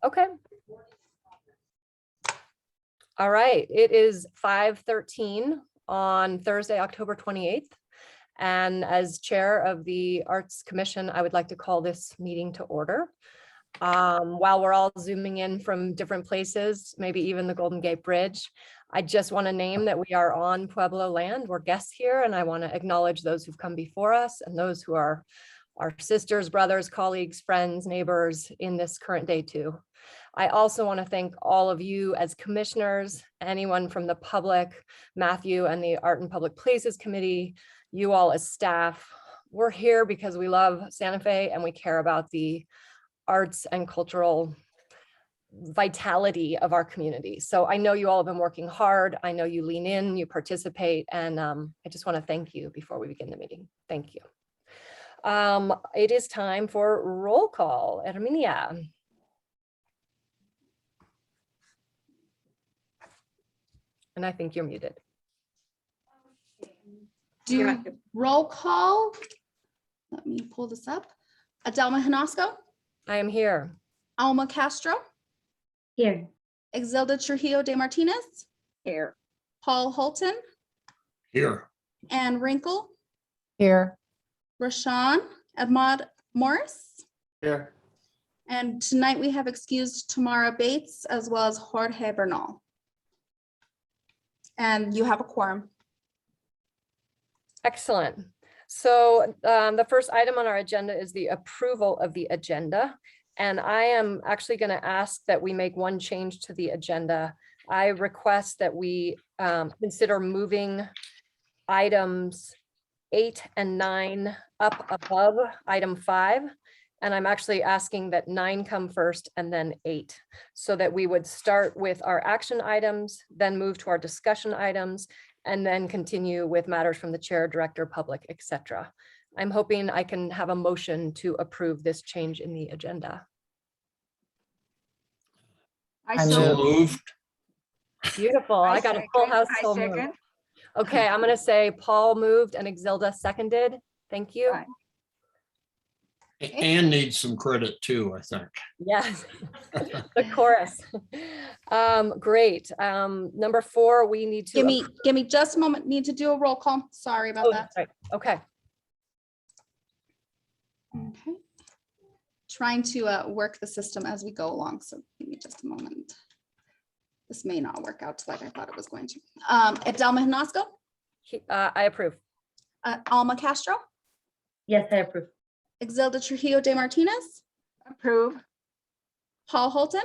Okay. All right, it is 5:13 on Thursday, October 28th. And as chair of the Arts Commission, I would like to call this meeting to order. While we're all zooming in from different places, maybe even the Golden Gate Bridge, I just want to name that we are on Pueblo land. We're guests here, and I want to acknowledge those who've come before us and those who are our sisters, brothers, colleagues, friends, neighbors in this current day too. I also want to thank all of you as commissioners, anyone from the public, Matthew and the Art and Public Places Committee, you all as staff. We're here because we love Santa Fe and we care about the arts and cultural vitality of our community. So I know you all have been working hard. I know you lean in, you participate, and I just want to thank you before we begin the meeting. Thank you. It is time for roll call. Armenia. And I think you're muted. Do roll call. Let me pull this up. Adelma Hinasco, I am here. Alma Castro, Here. Exilda Trujillo de Martinez, Here. Paul Holton, Here. Anne Wrinkle, Here. Rashawn Ahmad Morris. Here. And tonight we have excused Tamara Bates as well as Jorge Bernal. And you have a quorum. Excellent. So the first item on our agenda is the approval of the agenda. And I am actually going to ask that we make one change to the agenda. I request that we consider moving items 8 and 9 up above item 5. And I'm actually asking that 9 come first and then 8, so that we would start with our action items, then move to our discussion items, and then continue with matters from the chair, director, public, etc. I'm hoping I can have a motion to approve this change in the agenda. I So moved. Beautiful. I got a full house. So moved. Okay, I'm going to say Paul moved and Exilda seconded. Thank you. Aye. Anne needs some credit too, I think. Yes, the chorus. Great. Number 4, we need to. Give me just a moment. Need to do a roll call. Sorry about Oh, that. right. Okay. Okay. Trying to work the system as we go along. So give me just a moment. This may not work out like I thought it was going to. Adelma Hinasco, I approve. Alma Castro, Yes, I approve. Exilda Trujillo de Martinez, Approve. Paul Holton,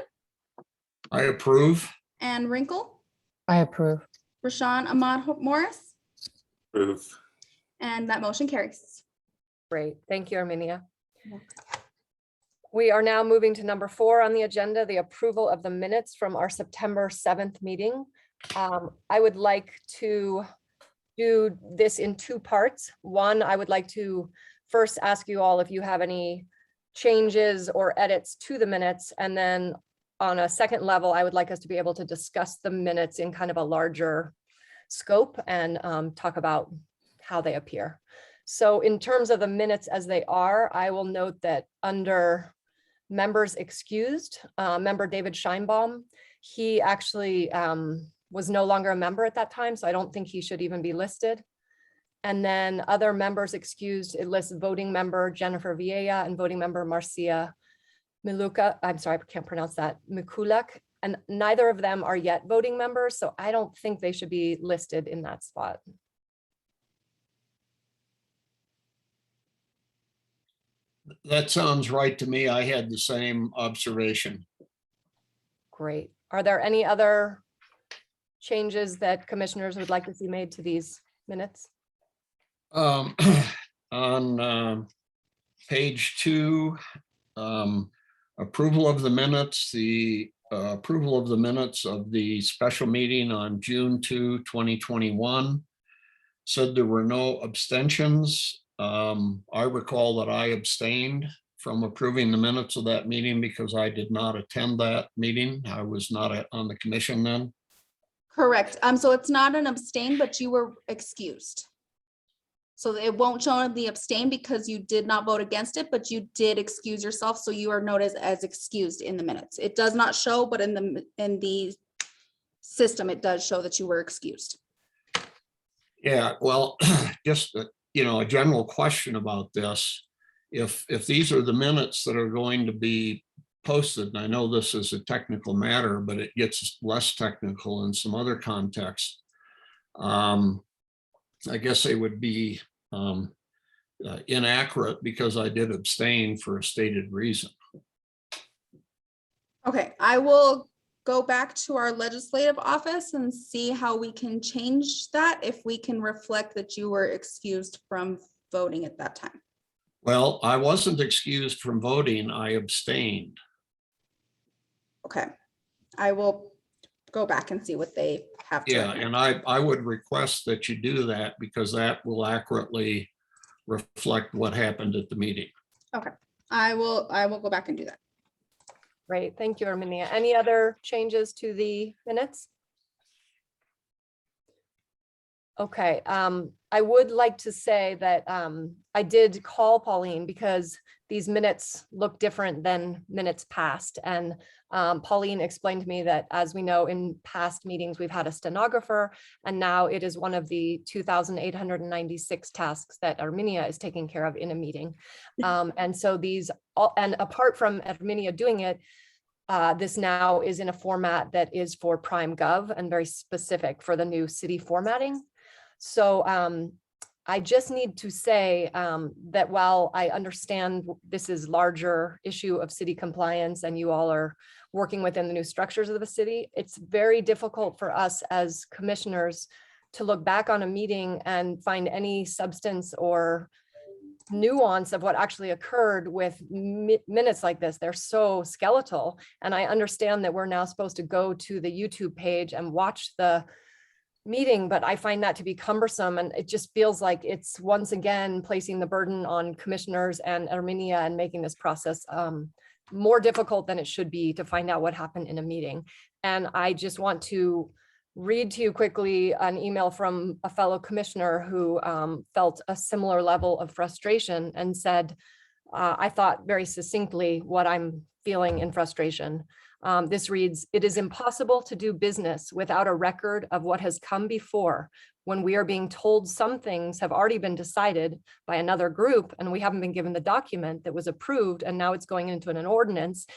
I approve. Anne Wrinkle, I approve. Rashawn Ahmad Morris, Approve. and that motion carries. Great. Thank you, Armenia. We are now moving to number 4 on the agenda, the approval of the minutes from our September 7th meeting. I would like to do this in 2 parts. One, I would like to first ask you all if you have any changes or edits to the minutes. And then on a second level, I would like us to be able to discuss the minutes in kind of a larger scope and talk about how they appear. So in terms of the minutes as they are, I will note that under members excused, member David Scheinbaum, he actually was no longer a member at that time, so I don't think he should even be listed. And then other members excused, it lists voting member Jennifer Vieja and voting member Marcia Miluka. I'm sorry, I can't pronounce that, Mikulak. And neither of them are yet voting members, so I don't think they should be listed in that spot. That sounds right to me. I had the same observation. Great. Are there any other changes that commissioners would like to see made to these minutes? On page 2, approval of the minutes, the approval of the minutes of the special meeting on June 2, 2021 said there were no abstentions. I recall that I abstained from approving the minutes of that meeting because I did not attend that meeting. I was not on the commission then. Correct. So it's not an abstain, but you were excused. So it won't show the abstain because you did not vote against it, but you did excuse yourself. So you are noted as excused in the minutes. It does not show, but in the system, it does show that you were excused. Yeah, well, just, a general question about this. If these are the minutes that are going to be posted, and I know this is a technical matter, but it gets less technical in some other contexts. I guess they would be inaccurate because I did abstain for a stated reason. Okay, I will go back to our legislative office and see how we can change that, if we can reflect that you were excused from voting at that time. Well, I wasn't excused from voting, I abstained. Okay, I will go back and see what they have. to Yeah, recommend. and I would request that you do that because that will accurately reflect what happened at the meeting. I will go back and do that. Great, thank you, Armenia. Any other changes to the minutes? Okay, I would like to say that I did call Pauline because these minutes look different than minutes past. And Pauline explained to me that, as we know, in past meetings, we've had a stenographer, and now it is one of the 2,896 tasks that Armenia is taking care of in a meeting. And so and apart from Armenia doing it, this now is in a format that is for Prime Gov and very specific for the new city formatting. So I just need to say that while I understand this is larger issue of city compliance and you all are working within the new structures of the city, it's very difficult for us as commissioners to look back on a meeting and find any substance or nuance of what actually occurred with minutes like this. They're so skeletal. And I understand that we're now supposed to go to the YouTube page and watch the meeting, but I find that to be cumbersome, and it just feels like it's once again placing the burden on commissioners and Armenia and making this process more difficult than it should be to find out what happened in a meeting. And I just want to read to you quickly an email from a fellow commissioner who felt a similar level of frustration and said, I thought very succinctly what I'm feeling in frustration. This reads, "It is impossible to do business without a record of what has come before when we are being told some things have already been decided by another group and we haven't been given the document that was approved, and now it's going into an ordinance,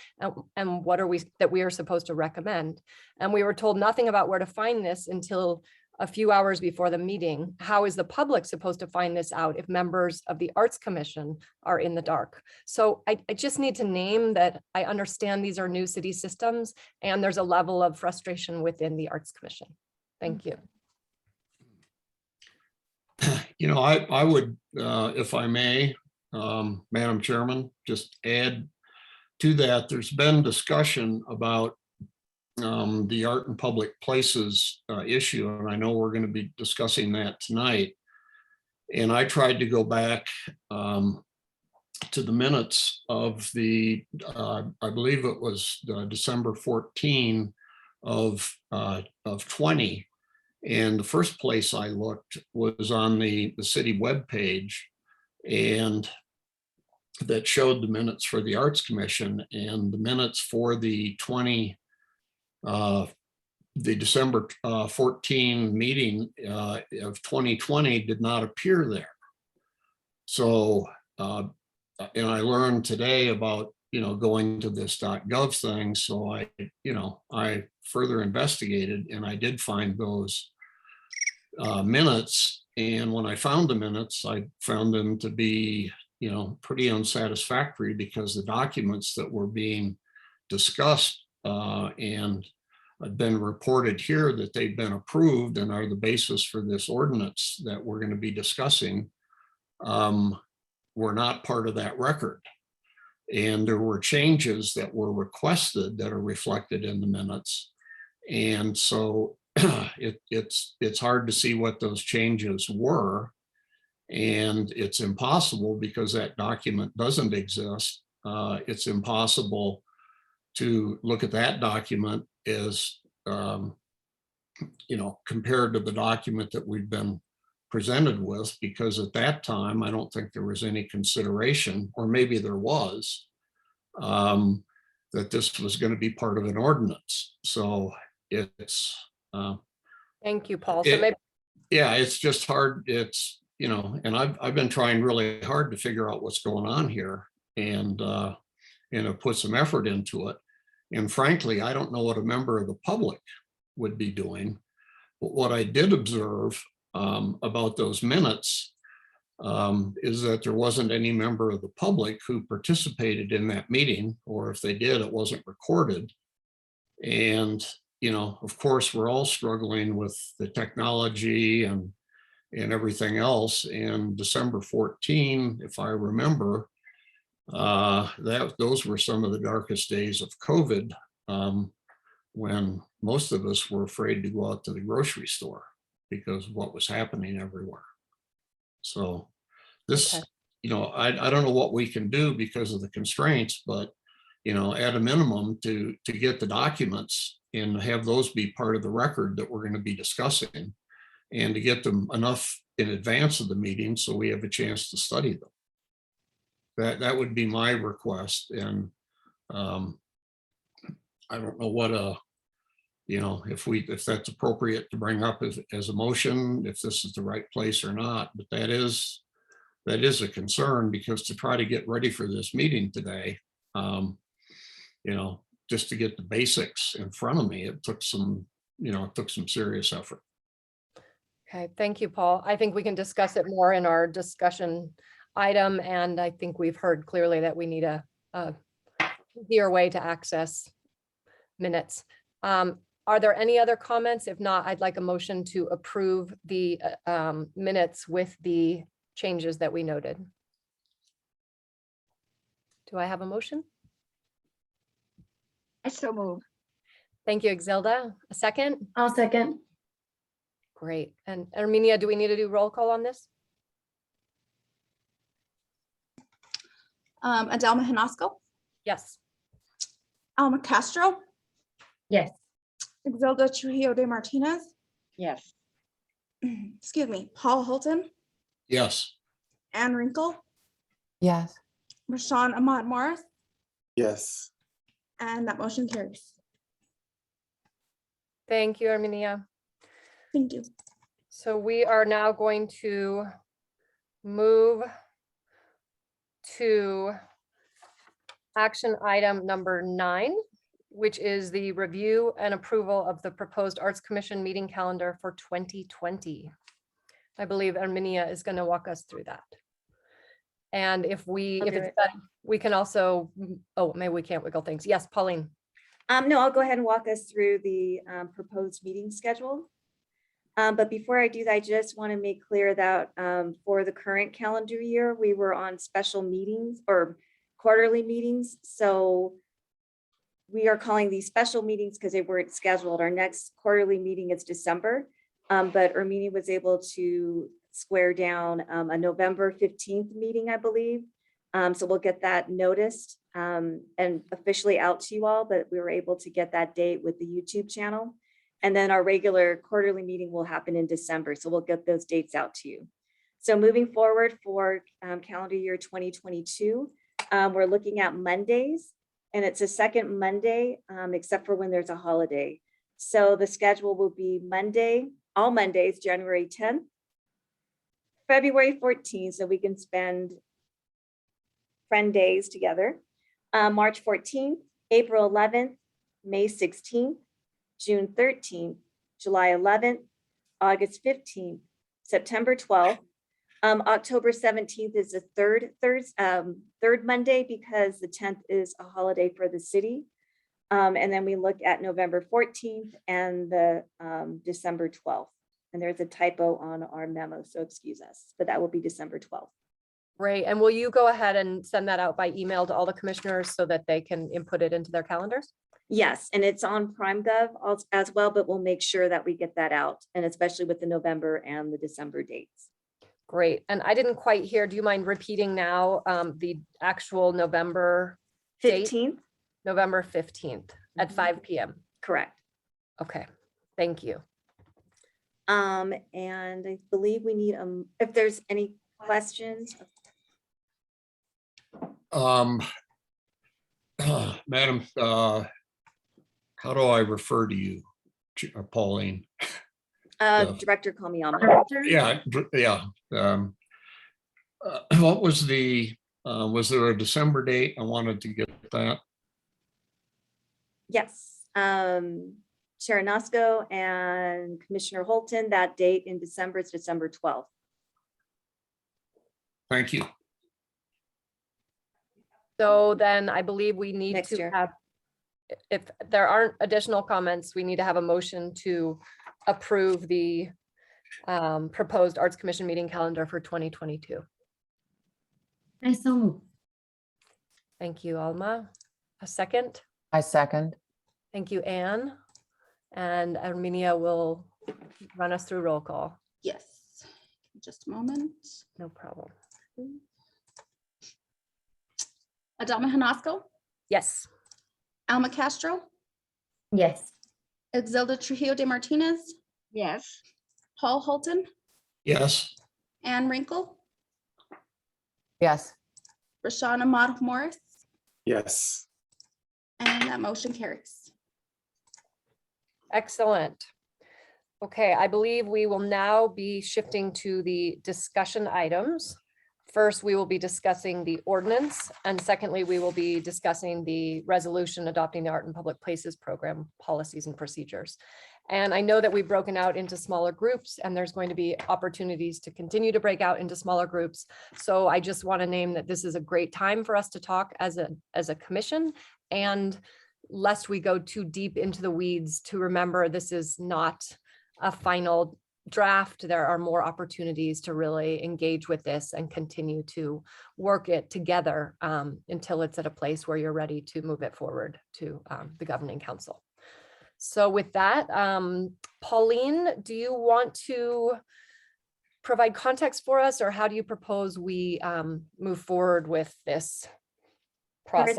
and what are we that we are supposed to recommend? And we were told nothing about where to find this until a few hours before the meeting. How is the public supposed to find this out if members of the Arts Commission are in the dark?" So I just need to name that I understand these are new city systems and there's a level of frustration within the Arts Commission. Thank you. I would, if I may, Madam Chairman, just add to that. There's been discussion about the art and public places issue, and I know we're going to be discussing that tonight. And I tried to go back to the minutes of the, I believe it was December 14 of 20. And the first place I looked was on the city webpage, and that showed the minutes for the Arts Commission, and the minutes for the December 14 meeting of 2020 did not appear there. So, and I learned today about, going to this .gov thing. So I further investigated, and I did find those minutes. And when I found the minutes, I found them to be, pretty unsatisfactory, because the documents that were being discussed and had been reported here that they've been approved and are the basis for this ordinance that we're going to be discussing were not part of that record. And there were changes that were requested that are reflected in the minutes. And so it's hard to see what those changes were. And it's impossible, because that document doesn't exist. It's impossible to look at that document as, compared to the document that we've been presented with, because at that time, I don't think there was any consideration, or maybe there was, that this was going to be part of an ordinance. So it's, Thank you, Paul. So it- maybe, yeah, it's just hard. It's, and I've been trying really hard to figure out what's going on here, and have put some effort into it. And frankly, I don't know what a member of the public would be doing. But what I did observe about those minutes is that there wasn't any member of the public who participated in that meeting, or if they did, it wasn't recorded. And, of course, we're all struggling with the technology and everything else. And December 14, if I remember, those were some of the darkest days of COVID, when most of us were afraid to go out to the grocery store because of what was happening everywhere. So this, Okay. I don't know what we can do because of the constraints, but, at a minimum to get the documents and have those be part of the record that we're going to be discussing, and to get them enough in advance of the meeting so we have a chance to study them. That would be my request. And I don't know what if that's appropriate to bring up as a motion, if this is the right place or not, but that is a concern, because to try to get ready for this meeting today, just to get the basics in front of me, it took some serious effort. okay, thank you, Paul. I think we can discuss it more in our discussion item, and I think we've heard clearly that we need a easier way to access minutes. Are there any other comments? If not, I'd like a motion to approve the minutes with the changes that we noted. Do I have a motion? I so move. Thank you, Exilda. A second? I'll second. Great. And Armenia, do we need to do roll call on this? Adelma Hinasco, Yes. Alma Castro, Yes. Exilda Trujillo de Martinez, Yes. excuse me, Paul Holton, Yes. Ann Wrinkle, Yes. Rashawn Ahmad Morris, Yes. and that motion carries. Thank you, Armenia. Thank you. So we are now going to move to action item number 9, which is the review and approval of the proposed Arts Commission meeting calendar for 2020. I believe Armenia is going to walk us through that. And if I'll it's do it. done, we can also, oh, maybe we can't wiggle things. Yes, Pauline. No, I'll go ahead and walk us through the proposed meeting schedule. But before I do that, I just want to make clear that for the current calendar year, we were on special meetings or quarterly meetings. So we are calling these special meetings because they weren't scheduled. Our next quarterly meeting is December, but Armenia was able to square down a November 15th meeting, I believe. So we'll get that noticed and officially out to you all, but we were able to get that date with the YouTube channel. And then our regular quarterly meeting will happen in December. So we'll get those dates out to you. So moving forward for calendar year 2022, we're looking at Mondays, and it's a second Monday, except for when there's a holiday. So the schedule will be all Mondays, January 10th, February 14th, so we can spend friend days together, March 14th, April 11th, May 16th, June 13th, July 11th, August 15th, September 12th. October 17th is the third Monday because the 10th is a holiday for the city. And then we look at November 14th and the December 12th. And there's a typo on our memo, so excuse us, but that will be December 12th. Great. And will you go ahead and send that out by email to all the commissioners so that they can input it into their calendars? Yes, and it's on PrimeGov as well, but we'll make sure that we get that out, and especially with the November and the December dates. Great. And I didn't quite hear, do you mind repeating now the actual November date? 15th, November 15th at Mhm. 5 p.m. correct. Okay, thank you. And I believe we need, if there's any questions. Madam, how do I refer to you, Pauline? Yeah. Director Komiama. Yeah, yeah. What was was there a December date? I wanted to get that. Yes, Chair Nosko and Commissioner Holton, that date in December is December 12th. Thank you. So then I believe we need Next to year. have, if there aren't additional comments, we need to have a motion to approve the proposed Arts Commission meeting calendar for 2022. I so move. Thank you, Alma. A second. I second. Thank you, Anne. And Armenia will run us through roll call. Yes. Just a moment. No problem. Adama Hanasco, Yes. Alma Castro, Yes. Exilda Trujillo de Martinez, Yes. Paul Holton, Yes, Anne Wrinkle, Yes. Rashawn Ahmad Morris, Yes. and that motion carries. Excellent. Okay, I believe we will now be shifting to the discussion items. First, we will be discussing the ordinance, and secondly, we will be discussing the resolution adopting the Art in Public Places program policies and procedures. And I know that we've broken out into smaller groups, and there's going to be opportunities to continue to break out into smaller groups. So I just want to name that this is a great time for us to talk as a commission, and lest we go too deep into the weeds, to remember this is not a final draft. There are more opportunities to really engage with this and continue to work it together until it's at a place where you're ready to move it forward to the governing council. So with that, Pauline, do you want to provide context for us, or how do you propose we move forward with this process?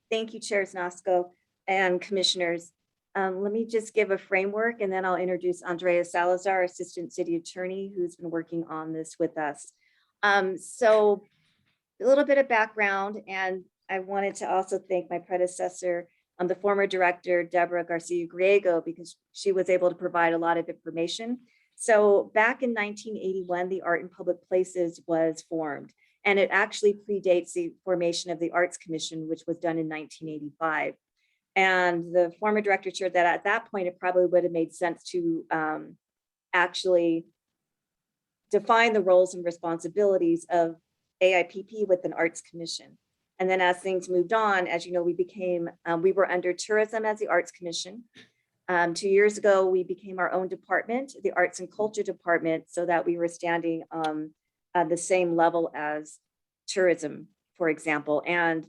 Thank you, Chairs Nosko and commissioners. Let me just give a framework, and then I'll introduce Andrea Salazar, Assistant City Attorney, who's been working on this with us. So a little bit of background, and I wanted to also thank my predecessor, the former director, Deborah Garcia Griego, because she was able to provide a lot of information. So back in 1981, the Art in Public Places was formed, and it actually predates the formation of the Arts Commission, which was done in 1985. And the former director shared that at that point, it probably would have made sense to actually define the roles and responsibilities of AIPP with an Arts Commission. And then as things moved on, as you know, we were under tourism as the Arts Commission. 2 years ago, we became our own department, the Arts and Culture Department, so that we were standing on the same level as tourism, for example, and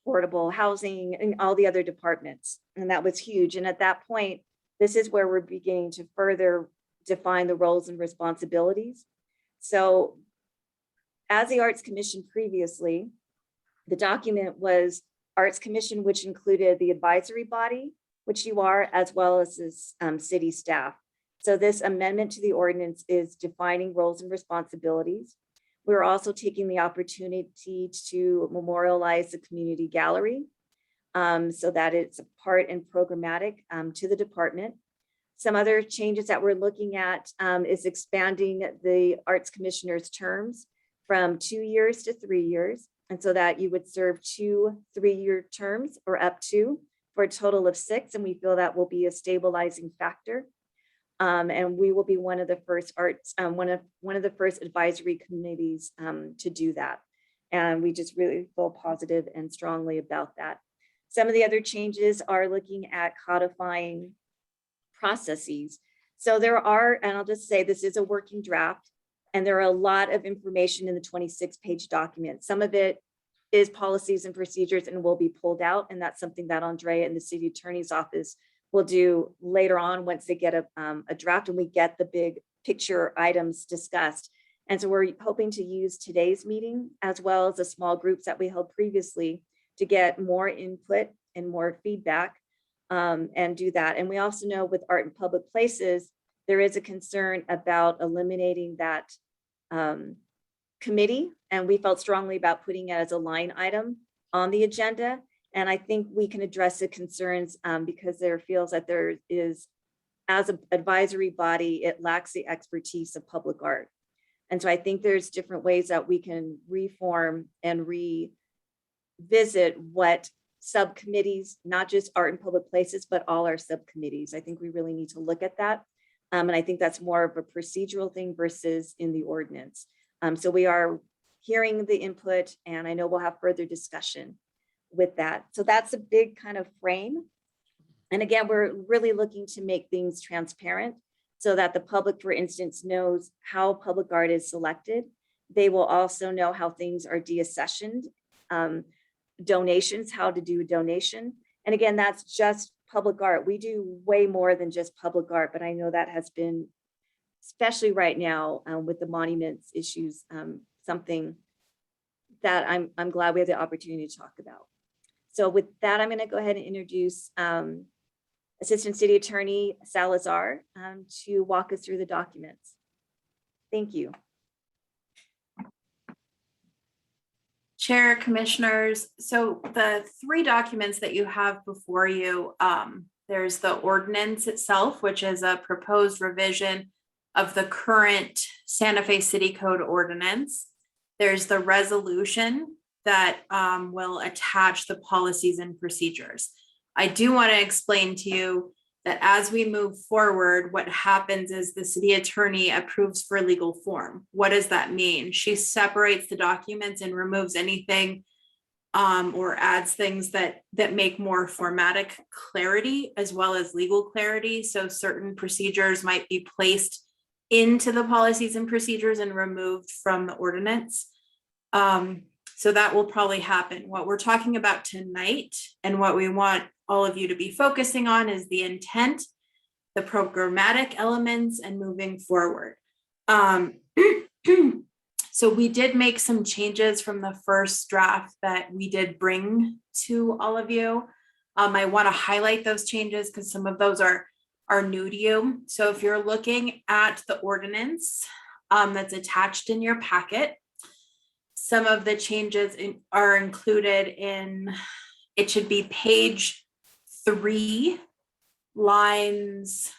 affordable housing and all the other departments. And that was huge. And at that point, this is where we're beginning to further define the roles and responsibilities. So as the Arts Commission previously, the document was Arts Commission, which included the advisory body, which you are, as well as this city staff. So this amendment to the ordinance is defining roles and responsibilities. We're also taking the opportunity to memorialize the community gallery so that it's a part and programmatic to the department. Some other changes that we're looking at is expanding the Arts Commissioner's terms from 2 years to 3 years. And so that you would serve 2 3-year terms or up to, for a total of 6. And we feel that will be a stabilizing factor. And we will be one of the first one of the first advisory committees to do that. And we just really feel positive and strongly about that. Some of the other changes are looking at codifying processes. So there are, and I'll just say this is a working draft, and there are a lot of information in the 26-page document. Some of it is policies and procedures and will be pulled out. And that's something that Andrea and the city attorney's office will do later on once they get a draft and we get the big picture items discussed. And so we're hoping to use today's meeting as well as the small groups that we held previously to get more input and more feedback and do that. And we also know with Art in Public Places, there is a concern about eliminating that committee, and we felt strongly about putting it as a line item on the agenda. And I think we can address the concerns because there feels that there is, as an advisory body, it lacks the expertise of public art. And so I think there's different ways that we can reform and revisit what subcommittees, not just art and public places, but all our subcommittees. I think we really need to look at that. And I think that's more of a procedural thing versus in the ordinance. So we are hearing the input, and I know we'll have further discussion with that. So that's a big kind of frame. And again, we're really looking to make things transparent so that the public, for instance, knows how public art is selected. They will also know how things are deaccessioned, donations, how to do a donation. And again, that's just public art. We do way more than just public art, but I know that has been, especially right now with the monuments issues, something that I'm glad we have the opportunity to talk about. So with that, I'm going to go ahead and introduce Assistant City Attorney Salazar to walk us through the documents. Thank you. Chair, Commissioners, so the three documents that you have before you, there's the ordinance itself, which is a proposed revision of the current Santa Fe City Code ordinance. There's the resolution that will attach the policies and procedures. I do want to explain to you that as we move forward, what happens is the city attorney approves for legal form. What does that mean? She separates the documents and removes anything or adds things that make more formatic clarity as well as legal clarity. So certain procedures might be placed into the policies and procedures and removed from the ordinance. So that will probably happen. What we're talking about tonight and what we want all of you to be focusing on is the intent, the programmatic elements, and moving forward. So we did make some changes from the first draft that we did bring to all of you. I want to highlight those changes because some of those are new to you. So if you're looking at the ordinance that's attached in your packet, some of the changes are included in, it should be page 3, lines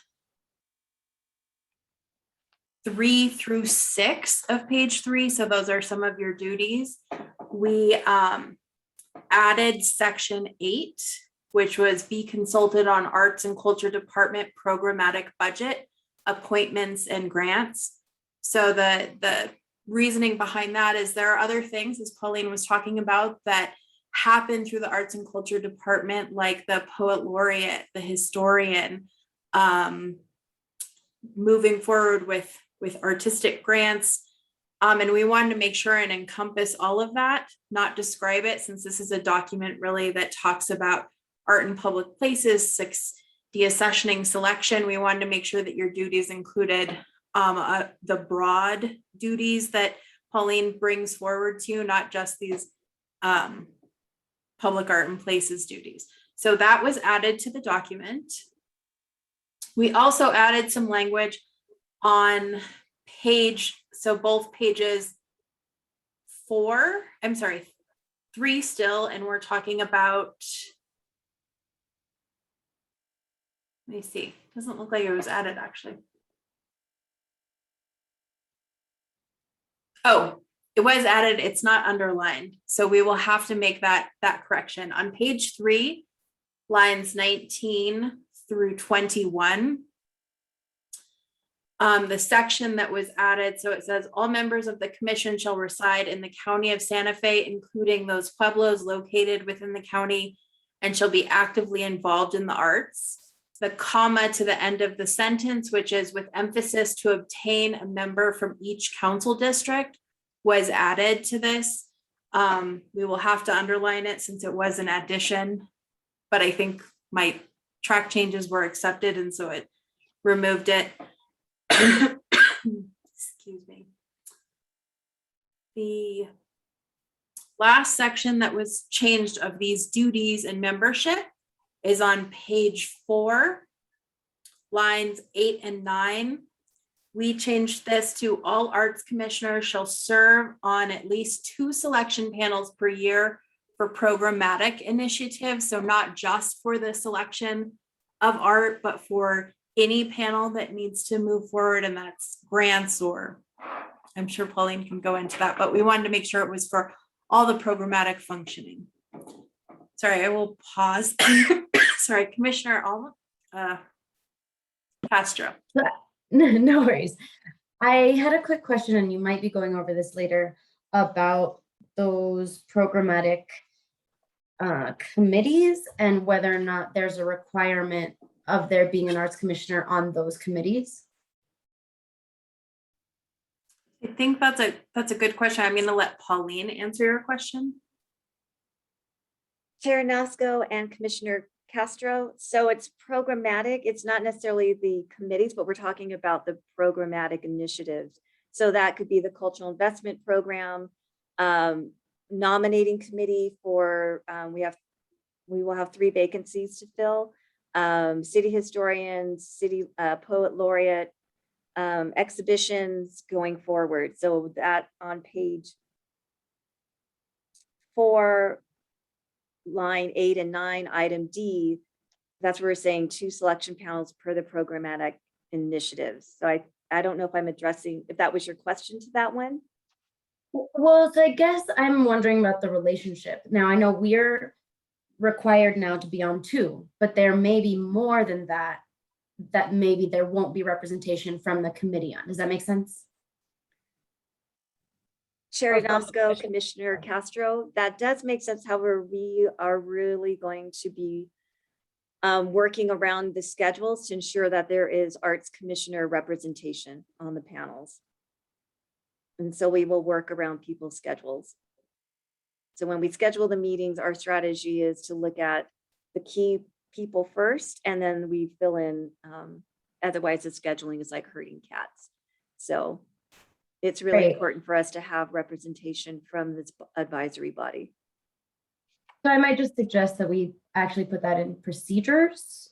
3 through 6 of page 3. So those are some of your duties. We added section 8, which was be consulted on Arts and Culture Department programmatic budget, appointments, and grants. So the reasoning behind that is there are other things, as Pauline was talking about, that happen through the Arts and Culture Department, like the poet laureate, the historian, moving forward with artistic grants. And we wanted to make sure and encompass all of that, not describe it, since this is a document really that talks about art in public places, deaccessioning selection. We wanted to make sure that your duties included the broad duties that Pauline brings forward to you, not just these public art and places duties. So that was added to the document. We also added some language on so both pages 3 still, and we're talking about, let me see, doesn't look like it was added actually. Oh, it was added, it's not underlined. So we will have to make that correction. On page 3, lines 19 through 21, the section that was added, so it says all members of the commission shall reside in the county of Santa Fe, including those pueblos located within the county, and shall be actively involved in the arts. The comma to the end of the sentence, which is with emphasis to obtain a member from each council district, was added to this. We will have to underline it since it was an addition, but I think my track changes were accepted, and so it removed it. Excuse me. The last section that was changed of these duties and membership is on page 4, lines 8 and 9. We changed this to all arts commissioners shall serve on at least 2 selection panels per year for programmatic initiatives. So not just for the selection of art, but for any panel that needs to move forward, and that's grants, or I'm sure Pauline can go into that, but we wanted to make sure it was for all the programmatic functioning. Sorry, I will pause. Sorry, Commissioner Castro. No worries. I had a quick question, and you might be going over this later, about those programmatic committees and whether or not there's a requirement of there being an arts commissioner on those committees. I think that's a good question. I'm going to let Pauline answer your question. Chair Nasco and Commissioner Castro. So it's programmatic. It's not necessarily the committees, but we're talking about the programmatic initiatives. So that could be the cultural investment program, nominating committee for, we will have 3 vacancies to fill. City historians, city poet laureate, exhibitions going forward. So that on page 4, line 8 and 9, item D, that's where we're saying 2 selection panels per the programmatic initiatives. So I don't know if I'm addressing, if that was your question to that one. Well, so I guess I'm wondering about the relationship. Now, I know we're required now to be on 2, but there may be more than that, that maybe there won't be representation from the committee on. Does that make sense? Chair Nasco, Commissioner Castro, that does make sense. However, we are really going to be working around the schedules to ensure that there is arts commissioner representation on the panels. And so we will work around people's schedules. So when we schedule the meetings, our strategy is to look at the key people first, and then we fill in, otherwise the scheduling is like herding cats. So it's really Great. important for us to have representation from this advisory body. So I might just suggest that we actually put that in procedures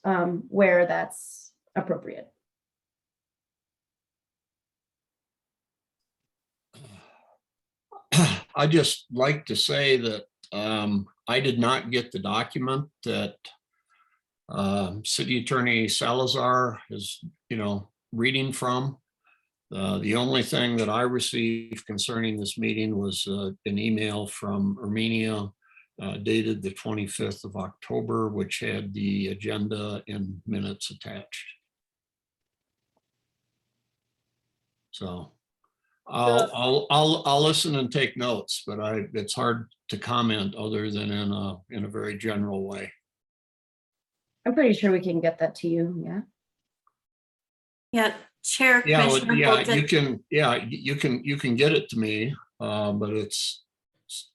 where that's appropriate. I just like to say that I did not get the document that City Attorney Salazar is, reading from. The only thing that I received concerning this meeting was an email from Armenia dated the 25th of October, which had the agenda and minutes attached. So I'll listen and take notes, but it's hard to comment other than in a very general way. I'm pretty sure we can get that to you. Yeah. Yeah, Chair Yeah, Commissioner Bolton. you can get it to me, but it's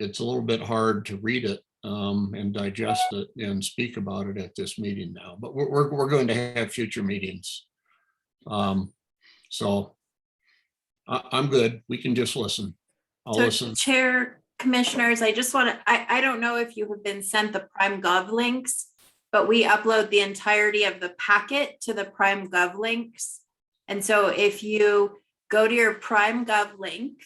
a little bit hard to read it and digest it and speak about it at this meeting now. But we're going to have future meetings, so I'm good. We can just listen. I'll listen. Chair Commissioners, I just want to, I don't know if you have been sent the Prime Gov links, but we upload the entirety of the packet to the Prime Gov links. And so if you go to your Prime Gov link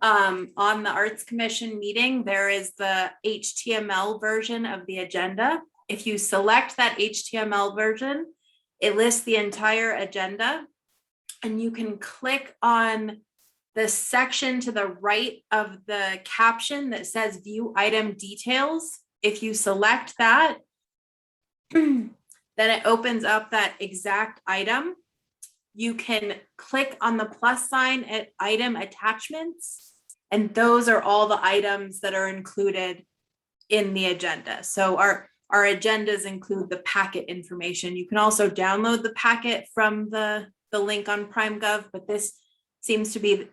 on the Arts Commission meeting, there is the HTML version of the agenda. If you select that HTML version, it lists the entire agenda, and you can click on the section to the right of the caption that says view item details. If you select that, then it opens up that exact item. You can click on the plus sign at item attachments, and those are all the items that are included in the agenda. So our agendas include the packet information. You can also download the packet from the link on Prime Gov, but this seems to be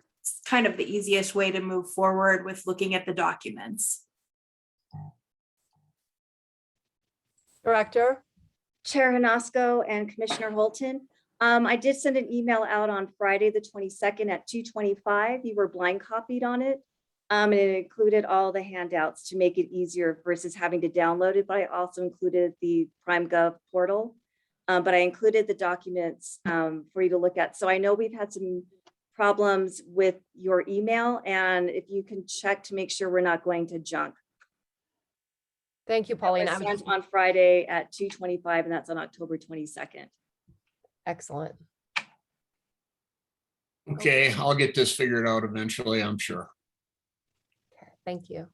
kind of the easiest way to move forward with looking at the documents. Director? Chair Hanasco and Commissioner Holton, I did send an email out on Friday, the 22nd at 2:25. You were blind copied on it. And it included all the handouts to make it easier versus having to download it, but I also included the Prime Gov portal But I included the documents for you to look at. So I know we've had some problems with your email, and if you can check to make sure we're not going to junk. Thank you, Pauline. I was Sent just on Friday at 2:25, and that's on October 22nd. excellent. Okay, I'll get this figured out eventually, I'm sure. Okay, thank you.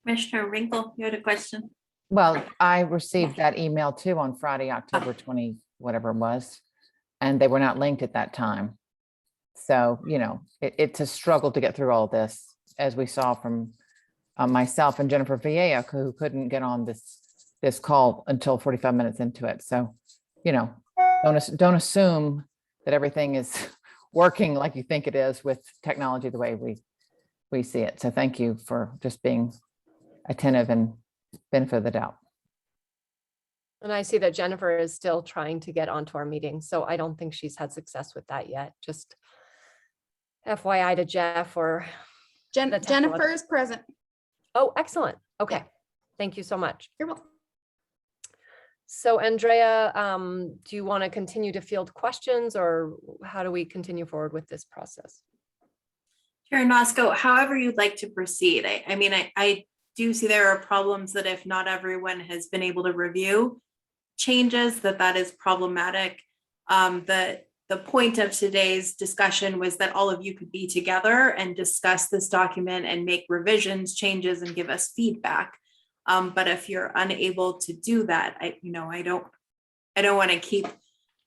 Commissioner Winkle, you had a question? Well, I received that email too on Friday, October 20, whatever it was, and they were not linked at that time. So, you know, it's a struggle to get through all this, as we saw from myself and Jennifer Villeja, who couldn't get on this call until 45 minutes into it. So, you know, don't assume that everything is working like you think it is with technology the way we see it. So thank you for just being attentive and benefit of the doubt. And I see that Jennifer is still trying to get onto our meeting, so I don't think she's had success with that yet. Just FYI to Jeff or, the technology. Jennifer is present. oh, excellent. Okay. Thank you so much. You're welcome. So Andrea, do you want to continue to field questions, or how do we continue forward with this process? Chair Nosko, however you'd like to proceed. I mean, I do see there are problems that if not everyone has been able to review changes, that is problematic. The point of today's discussion was that all of you could be together and discuss this document and make revisions, changes, and give us feedback. But if you're unable to do that, I don't want to keep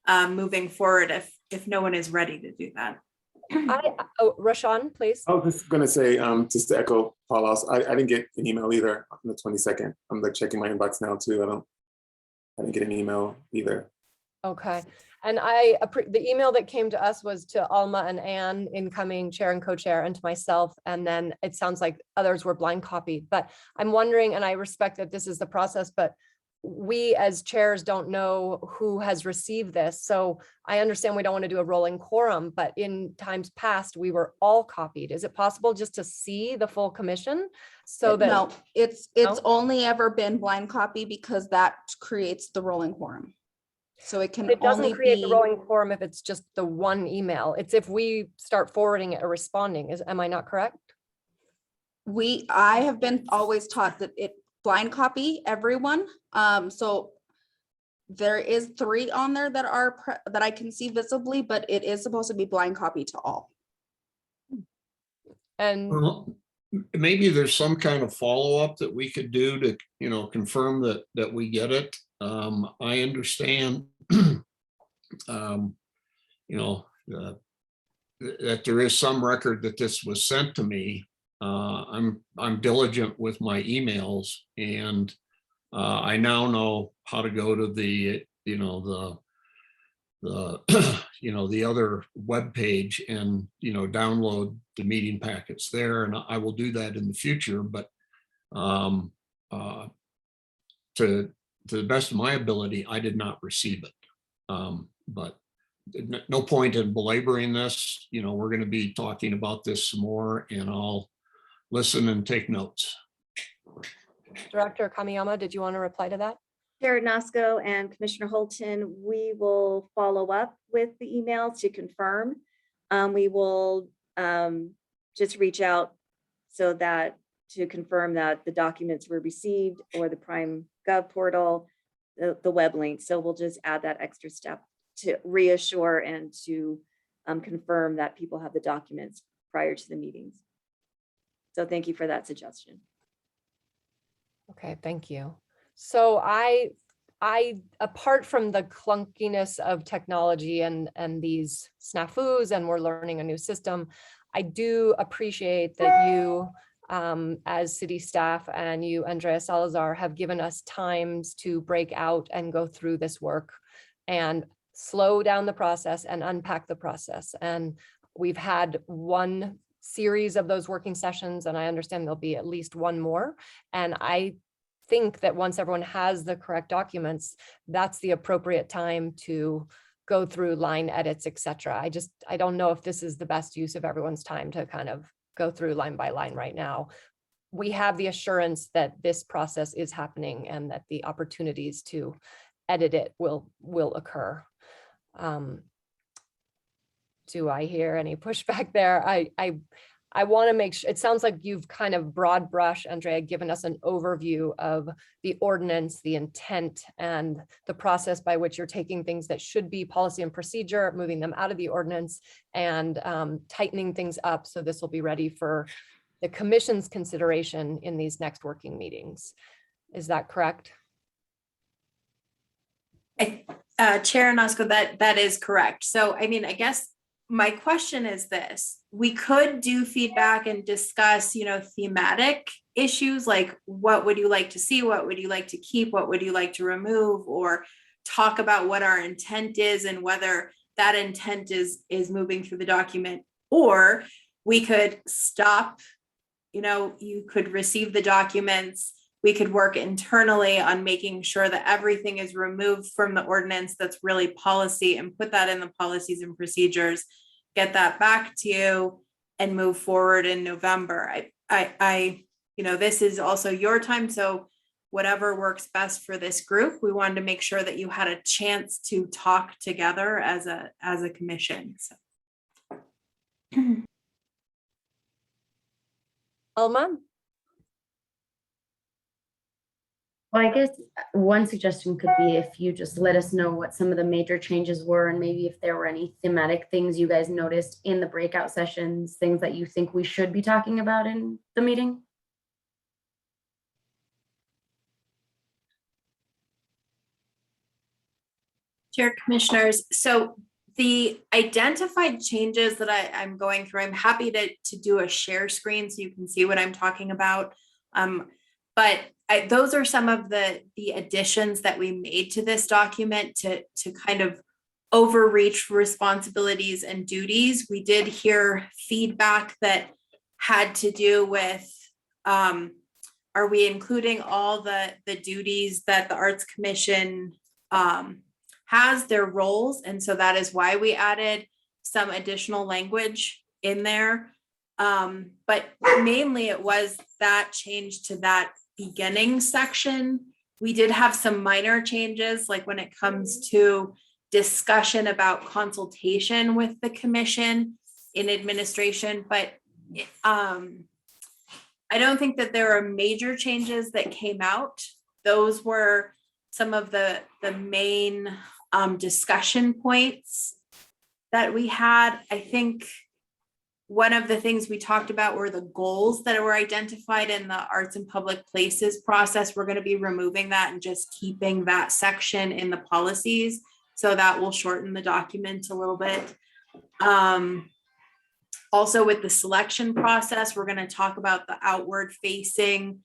moving forward if no one is ready to do that. Rashawn, please. I was just gonna say, just to echo Paul, I didn't get an email either on the 22nd. I'm like checking my inbox now too. I didn't get an email either. Okay. And the email that came to us was to Alma and Ann, incoming chair and co-chair, and to myself. And then it sounds like others were blind copied, but I'm wondering, and I respect that this is the process, but we as chairs don't know who has received this. So I understand we don't want to do a rolling quorum, but in times past, we were all copied. Is it possible just to see the full commission? So that No, it's No? only ever been blind copy because that creates the rolling quorum. So it can it doesn't only create be, the rolling quorum if it's just the one email. It's if we start forwarding it or responding. Am I not correct? I have been always taught that it blind copy everyone. So there is 3 on there that are that I can see visibly, but it is supposed to be blind copy to all. And Well, maybe there's some kind of follow-up that we could do to, confirm that we get it. I understand, that there is some record that this was sent to me. I'm diligent with my emails, and I now know how to go to the the other web page and download the meeting packets there, and I will do that in the future. But to the best of my ability, I did not receive it. But no point in belaboring this. We're going to be talking about this some more, and I'll listen and take notes. Director Kamiyama, did you want to reply to that? Chair Nosko and Commissioner Holton, we will follow up with the emails to confirm. We will just reach out to confirm that the documents were received, or the Prime Gov portal, the web link. So we'll just add that extra step to reassure and to confirm that people have the documents prior to the meetings. So thank you for that suggestion. Okay, thank you. So I apart from the clunkiness of technology and these snafus, and we're learning a new system, I do appreciate that you as city staff and you, Andrea Salazar, have given us times to break out and go through this work and slow down the process and unpack the process. And we've had one series of those working sessions, and I understand there'll be at least one more. And I think that once everyone has the correct documents, that's the appropriate time to go through line edits, etc. I don't know if this is the best use of everyone's time to kind of go through line by line right now. We have the assurance that this process is happening and that the opportunities to edit it will occur. Do I hear any pushback there? I want to make sure, it sounds like you've kind of broad brush, Andrea, given us an overview of the ordinance, the intent, and the process by which you're taking things that should be policy and procedure, moving them out of the ordinance, and tightening things up. So this will be ready for the commission's consideration in these next working meetings. Is that correct? Chair Nosko, that is correct. So, I mean, I guess my question is this: we could do feedback and discuss, thematic issues like what would you like to see, what would you like to keep, what would you like to remove, or talk about what our intent is and whether that intent is moving through the document. Or we could stop, you could receive the documents. We could work internally on making sure that everything is removed from the ordinance that's really policy, and put that in the policies and procedures, get that back to you, and move forward in November. This is also your time. So whatever works best for this group, we wanted to make sure that you had a chance to talk together as a commission. So. Alma? Well, I guess one suggestion could be if you just let us know what some of the major changes were, and maybe if there were any thematic things you guys noticed in the breakout sessions, things that you think we should be talking about in the meeting. Chair, commissioners, so the identified changes that I'm going through, I'm happy to do a share screen so you can see what I'm talking about. But those are some of the additions that we made to this document to kind of overreach responsibilities and duties. We did hear feedback that had to do with, are we including all the duties that the Arts Commission has, their roles? And so that is why we added some additional language in there. But mainly it was that change to that beginning section. We did have some minor changes, like when it comes to discussion about consultation with the commission in administration, but I don't think that there are major changes that came out. Those were some of the main discussion points that we had. I think one of the things we talked about were the goals that were identified in the arts and public places process. We're going to be removing that and just keeping that section in the policies. So that will shorten the document a little bit. Also with the selection process, we're going to talk about the outward facing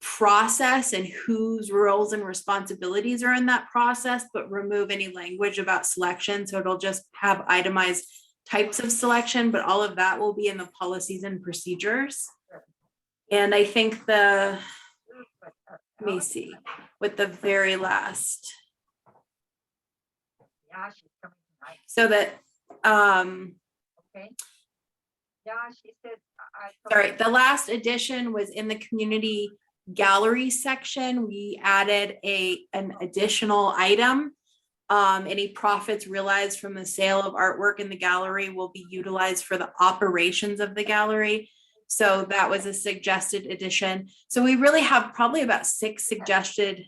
process and whose roles and responsibilities are in that process, but remove any language about selection. So it'll just have itemized types of selection, but all of that will be in the policies and procedures. And I think let me see, with the very last. So that, sorry, the last addition was in the community gallery section. We added an additional item. Any profits realized from the sale of artwork in the gallery will be utilized for the operations of the gallery. So that was a suggested addition. So we really have probably about 6 suggested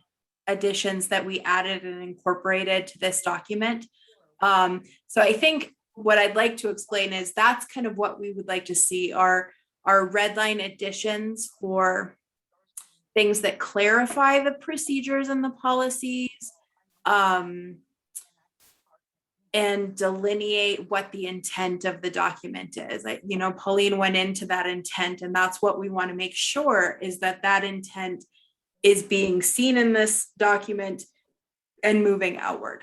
additions that we added and incorporated to this document. So I think what I'd like to explain is that's kind of what we would like to see are red line additions for things that clarify the procedures and the policies. And delineate what the intent of the document is. Pauline went into that intent, and that's what we want to make sure is that intent is being seen in this document and moving outward.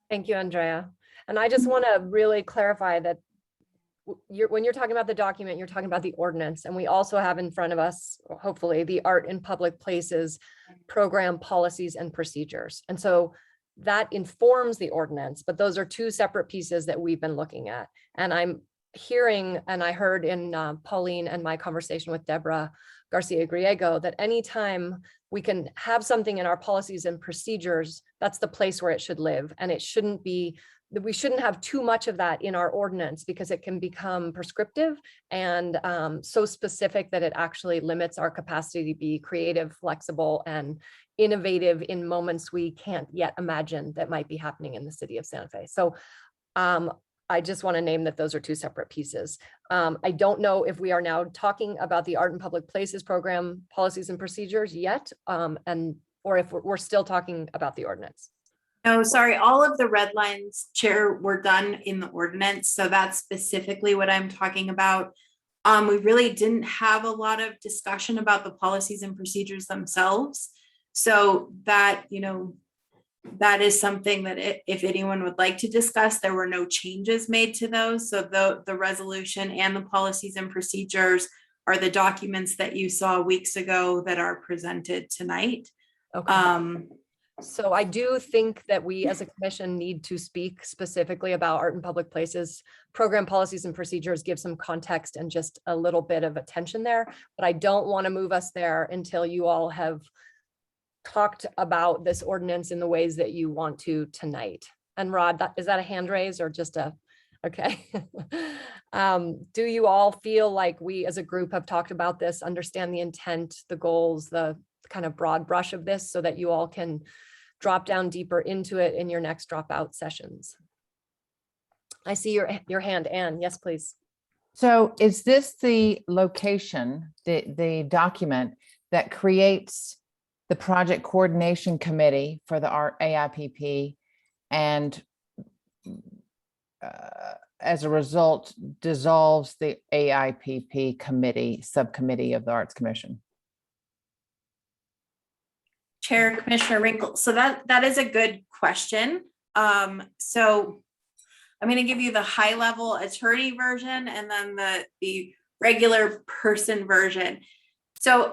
Thank you, Andrea. And I just want to really clarify that when you're talking about the document, you're talking about the ordinance. And we also have in front of us, hopefully, the art in public places program policies and procedures. And so that informs the ordinance, but those are 2 separate pieces that we've been looking at. And I'm hearing, and I heard in Pauline and my conversation with Deborah, Garcia Griego, that anytime we can have something in our policies and procedures, that's the place where it should live. And it shouldn't be, we shouldn't have too much of that in our ordinance because it can become prescriptive and so specific that it actually limits our capacity to be creative, flexible, and innovative in moments we can't yet imagine that might be happening in the city of Santa Fe. So I just want to name that those are two separate pieces. I don't know if we are now talking about the Art in Public Places program policies and procedures yet, or if we're still talking about the ordinance. No, sorry, all of the red lines, Chair, were done in the ordinance. So that's specifically what I'm talking about. We really didn't have a lot of discussion about the policies and procedures themselves. So that, that is something that if anyone would like to discuss, there were no changes made to those. So the resolution and the policies and procedures are the documents that you saw weeks ago that are presented tonight. Okay. So I do think that we as a commission need to speak specifically about Art in Public Places program policies and procedures, give some context and just a little bit of attention there. But I don't want to move us there until you all have talked about this ordinance in the ways that you want to tonight. And Rod, is that a hand raise or just a, okay. Do you all feel like we as a group have talked about this, understand the intent, the goals, the kind of broad brush of this so that you all can drop down deeper into it in your next dropout sessions? I see your hand, Anne. Yes, please. So is this the location, the document that creates the project coordination committee for the Art AIPP and as a result dissolves the AIPP committee, subcommittee of the Arts Commission? Chair, Commissioner Wrinkle. So that is a good question. So I'm going to give you the high level attorney version and then the regular person version. So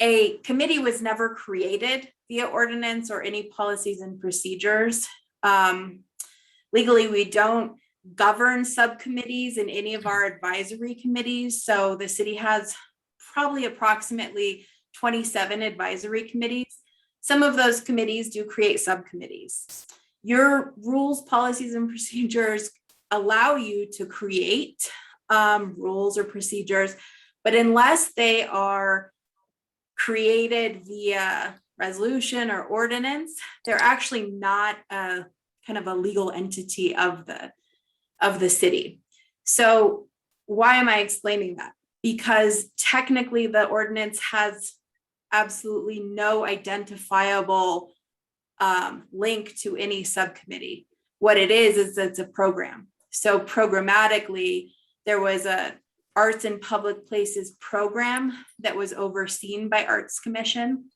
a committee was never created via ordinance or any policies and procedures. Legally, we don't govern subcommittees in any of our advisory committees. So the city has probably approximately 27 advisory committees. Some of those committees do create subcommittees. Your rules, policies, and procedures allow you to create rules or procedures, but unless they are created via resolution or ordinance, they're actually not a kind of a legal entity of the city. So why am I explaining that? Because technically the ordinance has absolutely no identifiable link to any subcommittee. What it is it's a program. So programmatically, there was a Arts in Public Places program that was overseen by Arts Commission.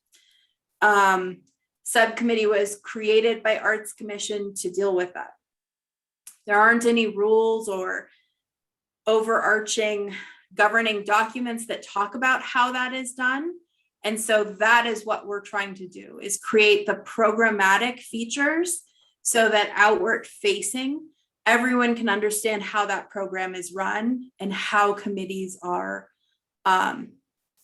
Subcommittee was created by Arts Commission to deal with that. There aren't any rules or overarching governing documents that talk about how that is done. And so that is what we're trying to do, is create the programmatic features so that outward facing, everyone can understand how that program is run and how committees are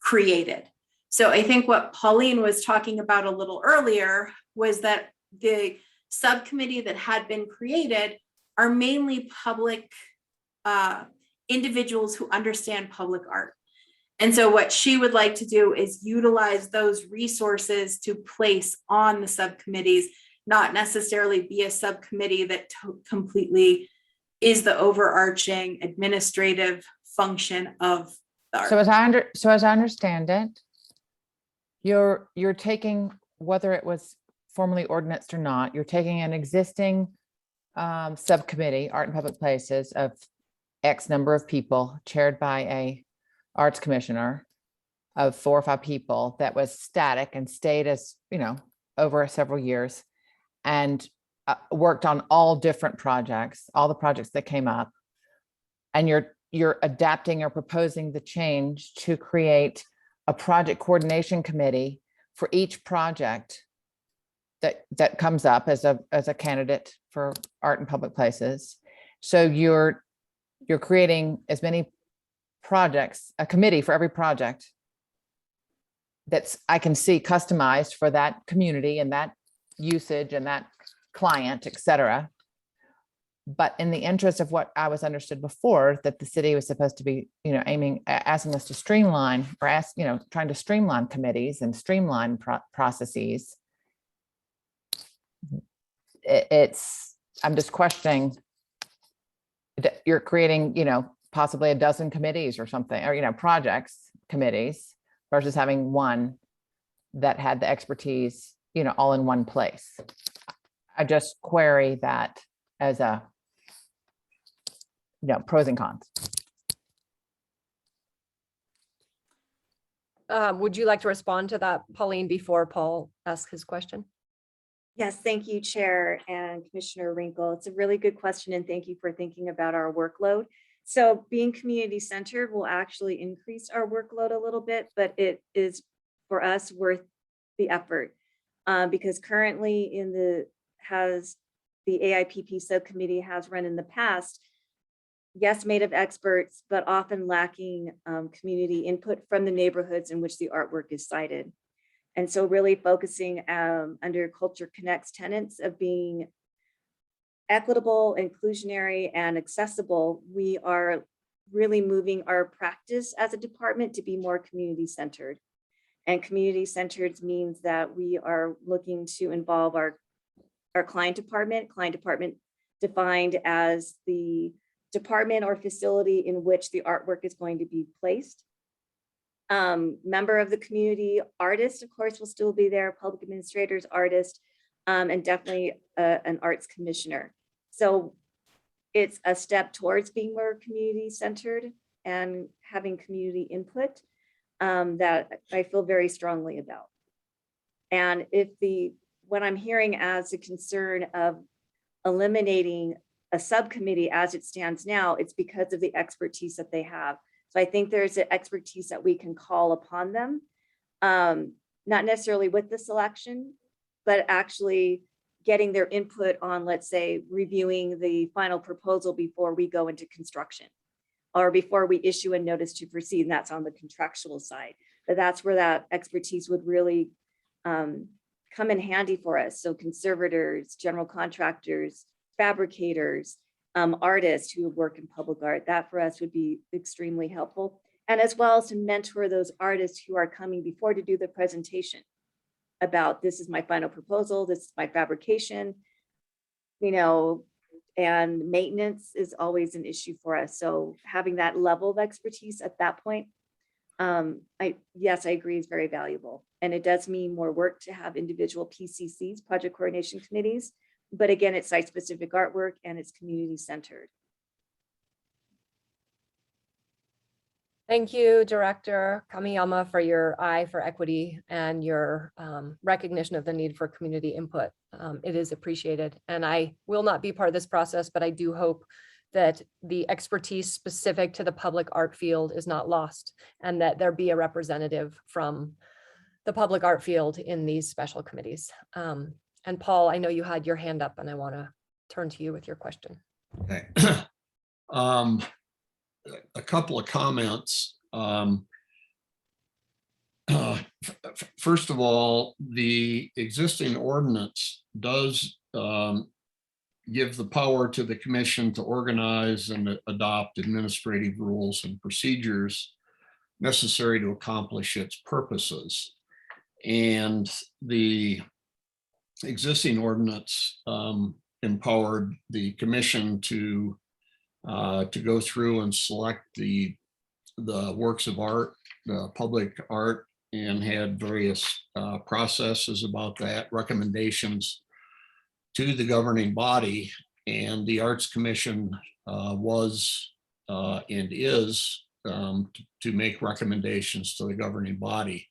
created. So I think what Pauline was talking about a little earlier was that the subcommittee that had been created are mainly public individuals who understand public art. And so what she would like to do is utilize those resources to place on the subcommittees, not necessarily be a subcommittee that completely is the overarching administrative function of the art. So as I understand it, you're taking, whether it was formally ordinanced or not, you're taking an existing subcommittee, Art in Public Places, of X number of people, chaired by a arts commissioner of 4 or 5 people that was static and stayed as, over several years, and worked on all different projects, all the projects that came up. And you're adapting or proposing the change to create a project coordination committee for each project that comes up as a candidate for Art in Public Places. So you're creating as many projects, a committee for every project that's, I can see customized for that community and that usage and that client, et cetera. But in the interest of what I was understood before, that the city was supposed to be, asking us to streamline or trying to streamline committees and streamline processes. I'm just questioning, you're creating, possibly a dozen committees or something, or, projects, committees versus having one that had the expertise, all in one place. I just query that as a, pros and cons. Would you like to respond to that, Pauline, before Paul asks his question? Yes, thank you, Chair and Commissioner Winkle. It's a really good question, and thank you for thinking about our workload. So being community-centered will actually increase our workload a little bit, but it is for us worth the effort, because currently the AIPP subcommittee has run in the past, yes, made of experts, but often lacking community input from the neighborhoods in which the artwork is cited. And so really focusing under Culture Connects tenets of being equitable, inclusionary, and accessible, we are really moving our practice as a department to be more community-centered. And community-centered means that we are looking to involve our client department defined as the department or facility in which the artwork is going to be placed. Member of the community, artist, of course, will still be there, public administrators, artist, and definitely an arts commissioner. So it's a step towards being more community-centered and having community input that I feel very strongly about. And what I'm hearing as a concern of eliminating a subcommittee as it stands now, it's because of the expertise that they have. So I think there's an expertise that we can call upon them, not necessarily with the selection, but actually getting their input on, let's say, reviewing the final proposal before we go into construction or before we issue a notice to proceed, and that's on the contractual side. But that's where that expertise would really come in handy for us. So conservators, general contractors, fabricators, artists who work in public art, that for us would be extremely helpful. And as well as to mentor those artists who are coming before to do the presentation about, this is my final proposal, this is my fabrication, and maintenance is always an issue for us. So having that level of expertise at that point, yes, I agree, is very valuable. And it does mean more work to have individual PCCs, project coordination committees. But again, it's site-specific artwork and it's community-centered. Thank you, Director Kamiyama, for your eye for equity and your recognition of the need for community input. It is appreciated. And I will not be part of this process, but I do hope that the expertise specific to the public art field is not lost and that there be a representative from the public art field in these special committees. And Paul, I know you had your hand up and I want to turn to you with your question. Okay. A couple of comments. First of all, the existing ordinance does give the power to the commission to organize and adopt administrative rules and procedures necessary to accomplish its purposes. And the existing ordinance empowered the commission to go through and select the works of art, the public art, and had various processes about that, recommendations to the governing body. And the Arts Commission was and is to make recommendations to the governing body.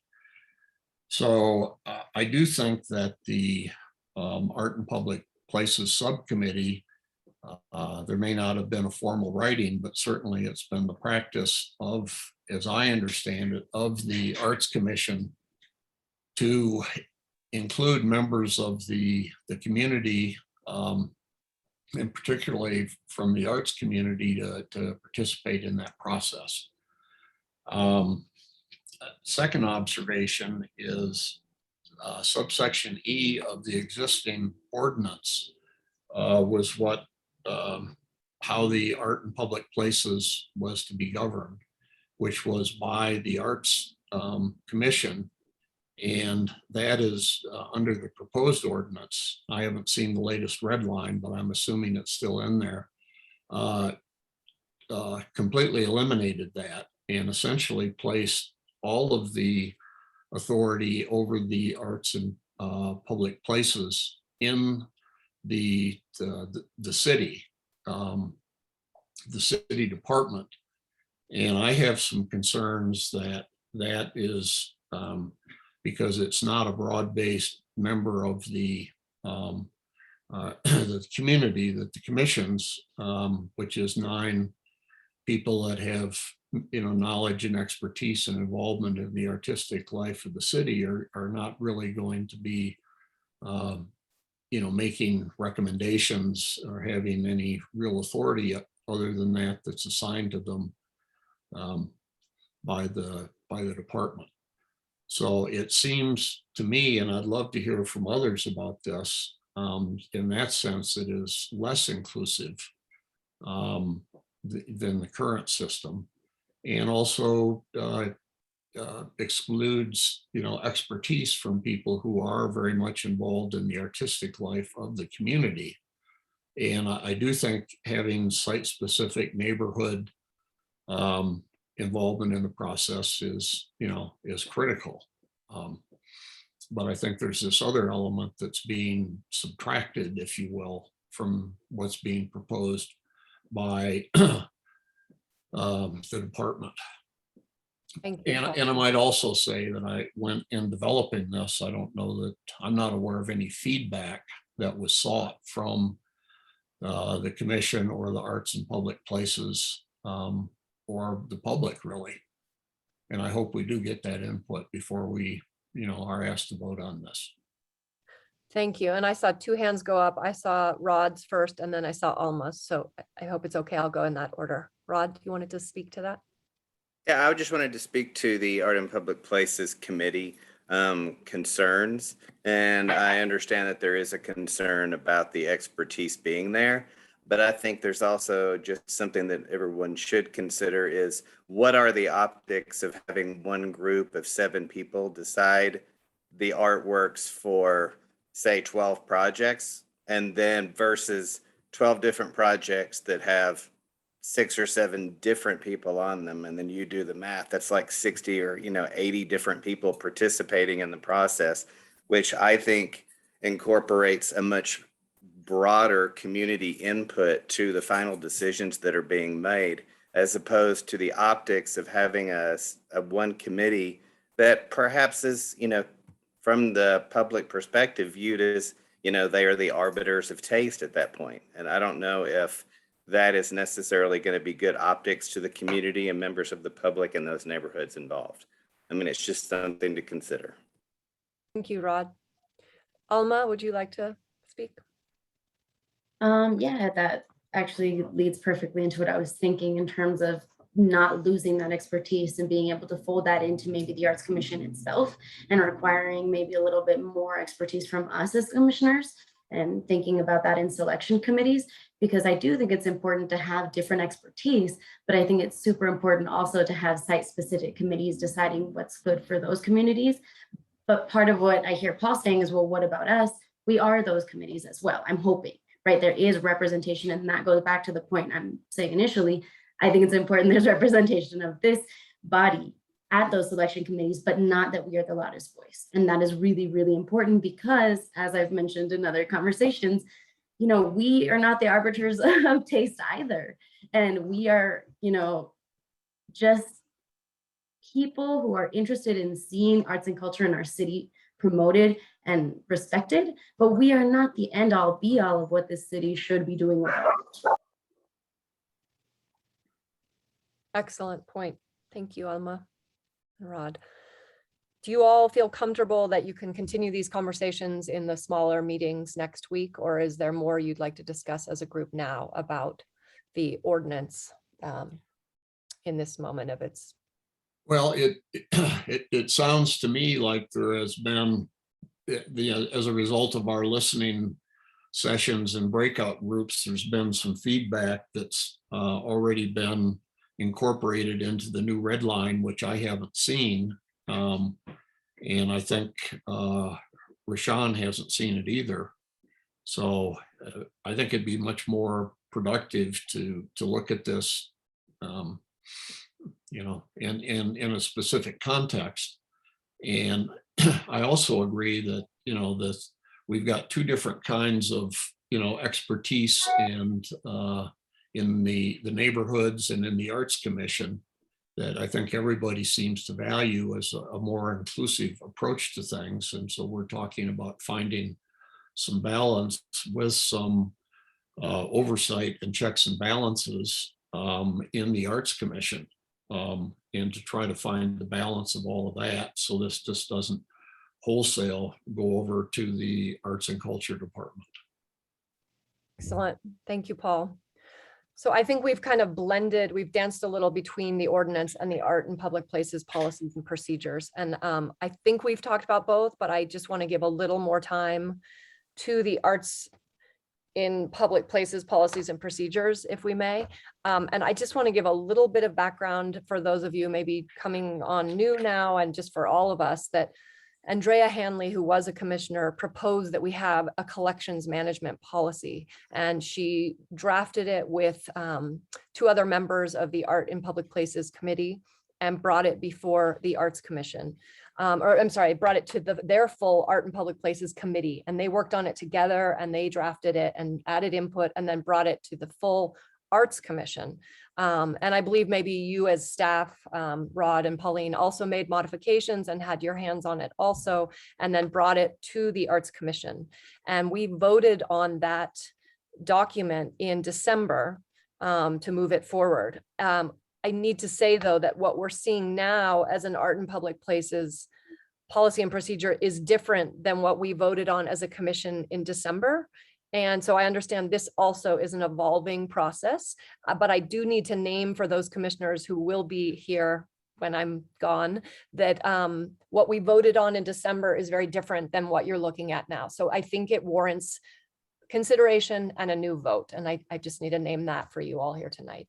So I do think that the Art and Public Places Subcommittee, there may not have been a formal writing, but certainly it's been the practice of, as I understand it, of the Arts Commission to include members of the community, and particularly from the arts community to participate in that process. second observation is subsection E of the existing ordinance was what, how the art in public places was to be governed, which was by the Arts Commission. And that is under the proposed ordinance. I haven't seen the latest red line, but I'm assuming it's still in there. Completely eliminated that and essentially placed all of the authority over the arts and public places in the city, the city department. And I have some concerns that that is because it's not a broad-based member of the community, that the commissions, which is 9 people that have, you know, knowledge and expertise and involvement in the artistic life of the city are not really going to be, you know, making recommendations or having any real authority other than that that's assigned to them by the department. So it seems to me, and I'd love to hear from others about this, in that sense, it is less inclusive than the current system, and also excludes, you know, expertise from people who are very much involved in the artistic life of the community. And I do think having site-specific neighborhood involvement in the process is, you know, is critical. But I think there's this other element that's being subtracted, if you will, from what's being proposed by the department. Thank you. And I might also say that I went in developing this, I don't know that, I'm not aware of any feedback that was sought from the commission or the arts and public places or the public really. And I hope we do get that input before we, you know, are asked to vote on this. Thank you. And I saw 2 hands go up. I saw Rod's first and then I saw Alma's. So I hope it's okay. I'll go in that order. Rod, you wanted to speak to that? Yeah, I just wanted to speak to the Art and Public Places Committee concerns. And I understand that there is a concern about the expertise being there. But I think there's also just something that everyone should consider is what are the optics of having one group of 7 people decide the artworks for, say, 12 projects, and then versus 12 different projects that have 6 or 7 different people on them. And then you do the math, that's like 60 or, you know, 80 different people participating in the process, which I think incorporates a much broader community input to the final decisions that are being made, as opposed to the optics of having a one committee that perhaps is, you know, from the public perspective viewed as, you know, they are the arbiters of taste at that point. And I don't know if that is necessarily going to be good optics to the community and members of the public in those neighborhoods involved. I mean, it's just something to consider. Thank you, Rod. Alma, would you like to speak? Yeah, that actually leads perfectly into what I was thinking in terms of not losing that expertise and being able to fold that into maybe the Arts Commission itself and requiring maybe a little bit more expertise from us as commissioners and thinking about that in selection committees, because I do think it's important to have different expertise, but I think it's super important also to have site-specific committees deciding what's good for those communities. But part of what I hear Paul saying is, well, what about us? We are those committees as well, I'm hoping. Right, there is representation, and that goes back to the point I'm saying initially. I think it's important there's representation of this body at those selection committees, but not that we are the loudest voice. And that is really, really important because, as I've mentioned in other conversations, you know, we are not the arbiters of taste either. And we are, you know, just people who are interested in seeing arts and culture in our city promoted and respected, but we are not the end all be all of what this city should be doing without it. Excellent point. Thank you, Alma and Rod. Do you all feel comfortable that you can continue these conversations in the smaller meetings next week, or is there more you'd like to discuss as a group now about the ordinance in this moment of its Well, it sounds to me like there has been, as a result of our listening sessions and breakout groups, there's been some feedback that's already been incorporated into the new red line, which I haven't seen. And I think Rashawn hasn't seen it either. So I think it'd be much more productive to look at this, in a specific context. And I also agree that, this, we've got two different kinds of, expertise and in the neighborhoods and in the Arts Commission that I think everybody seems to value as a more inclusive approach to things. And so we're talking about finding some balance with some oversight and checks and balances in the Arts Commission, and to try to find the balance of all of that, so this just doesn't wholesale go over to the Arts and Culture Department. Excellent. Thank you, Paul. So I think we've kind of blended, we've danced a little between the ordinance and the art and public places policies and procedures. And I think we've talked about both, but I just want to give a little more time to the arts in public places policies and procedures, if we may. And I just want to give a little bit of background for those of you maybe coming on new now, and just for all of us, that Andrea Hanley, who was a commissioner, proposed that we have a collections management policy, and she drafted it with two other members of the Art in Public Places Committee and brought it before the Arts Commission. Brought it to their full Art and Public Places Committee, and they worked on it together, and they drafted it and added input, and then brought it to the full Arts Commission. And I believe maybe you as staff, Rod and Pauline, also made modifications and had your hands on it also, and then brought it to the Arts Commission. And we voted on that document in December to move it forward. I need to say, though, that what we're seeing now as an Art in Public Places policy and procedure is different than what we voted on as a commission in December. And so I understand this also is an evolving process, but I do need to name for those commissioners who will be here when I'm gone, that what we voted on in December is very different than what you're looking at now. So I think it warrants consideration and a new vote. And I just need to name that for you all here tonight.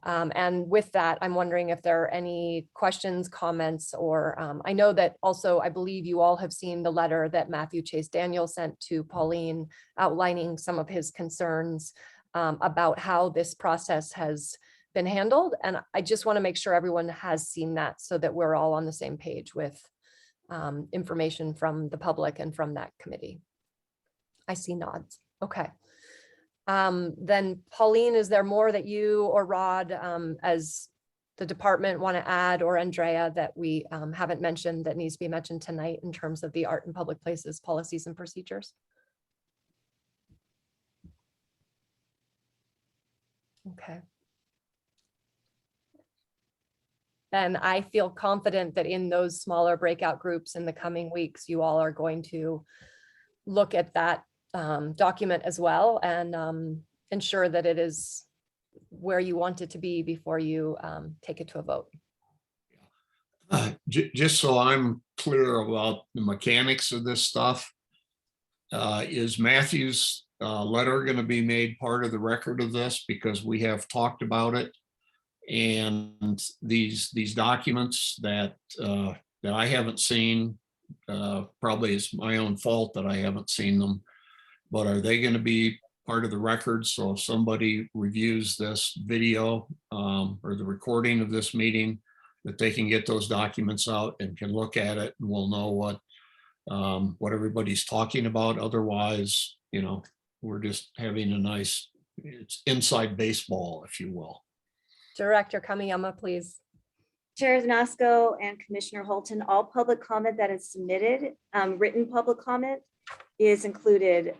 And with that, I'm wondering if there are any questions, comments, or I know that also, I believe you all have seen the letter that Matthew Chase Daniel sent to Pauline outlining some of his concerns about how this process has been handled. And I just want to make sure everyone has seen that so that we're all on the same page with information from the public and from that committee. I see nods. Okay. Then Pauline, is there more that you or Rod as the department want to add, or Andrea, that we haven't mentioned that needs to be mentioned tonight in terms of the Art in Public Places policies and procedures? Okay. And I feel confident that in those smaller breakout groups in the coming weeks, you all are going to look at that document as well, and ensure that it is where you want it to be before you take it to a vote. Just so I'm clear about the mechanics of this stuff, is Matthew's letter going to be made part of the record of this, because we have talked about it, and these documents that I haven't seen, probably it's my own fault that I haven't seen them. But are they going to be part of the record? So if somebody reviews this video or the recording of this meeting, that they can get those documents out and can look at it, and we'll know what everybody's talking about. Otherwise, we're just having a nice, it's inside baseball, if you will. Director Kamiyama, please. Chair Zanasco and Commissioner Holton, all public comment that is submitted, written public comment, is included,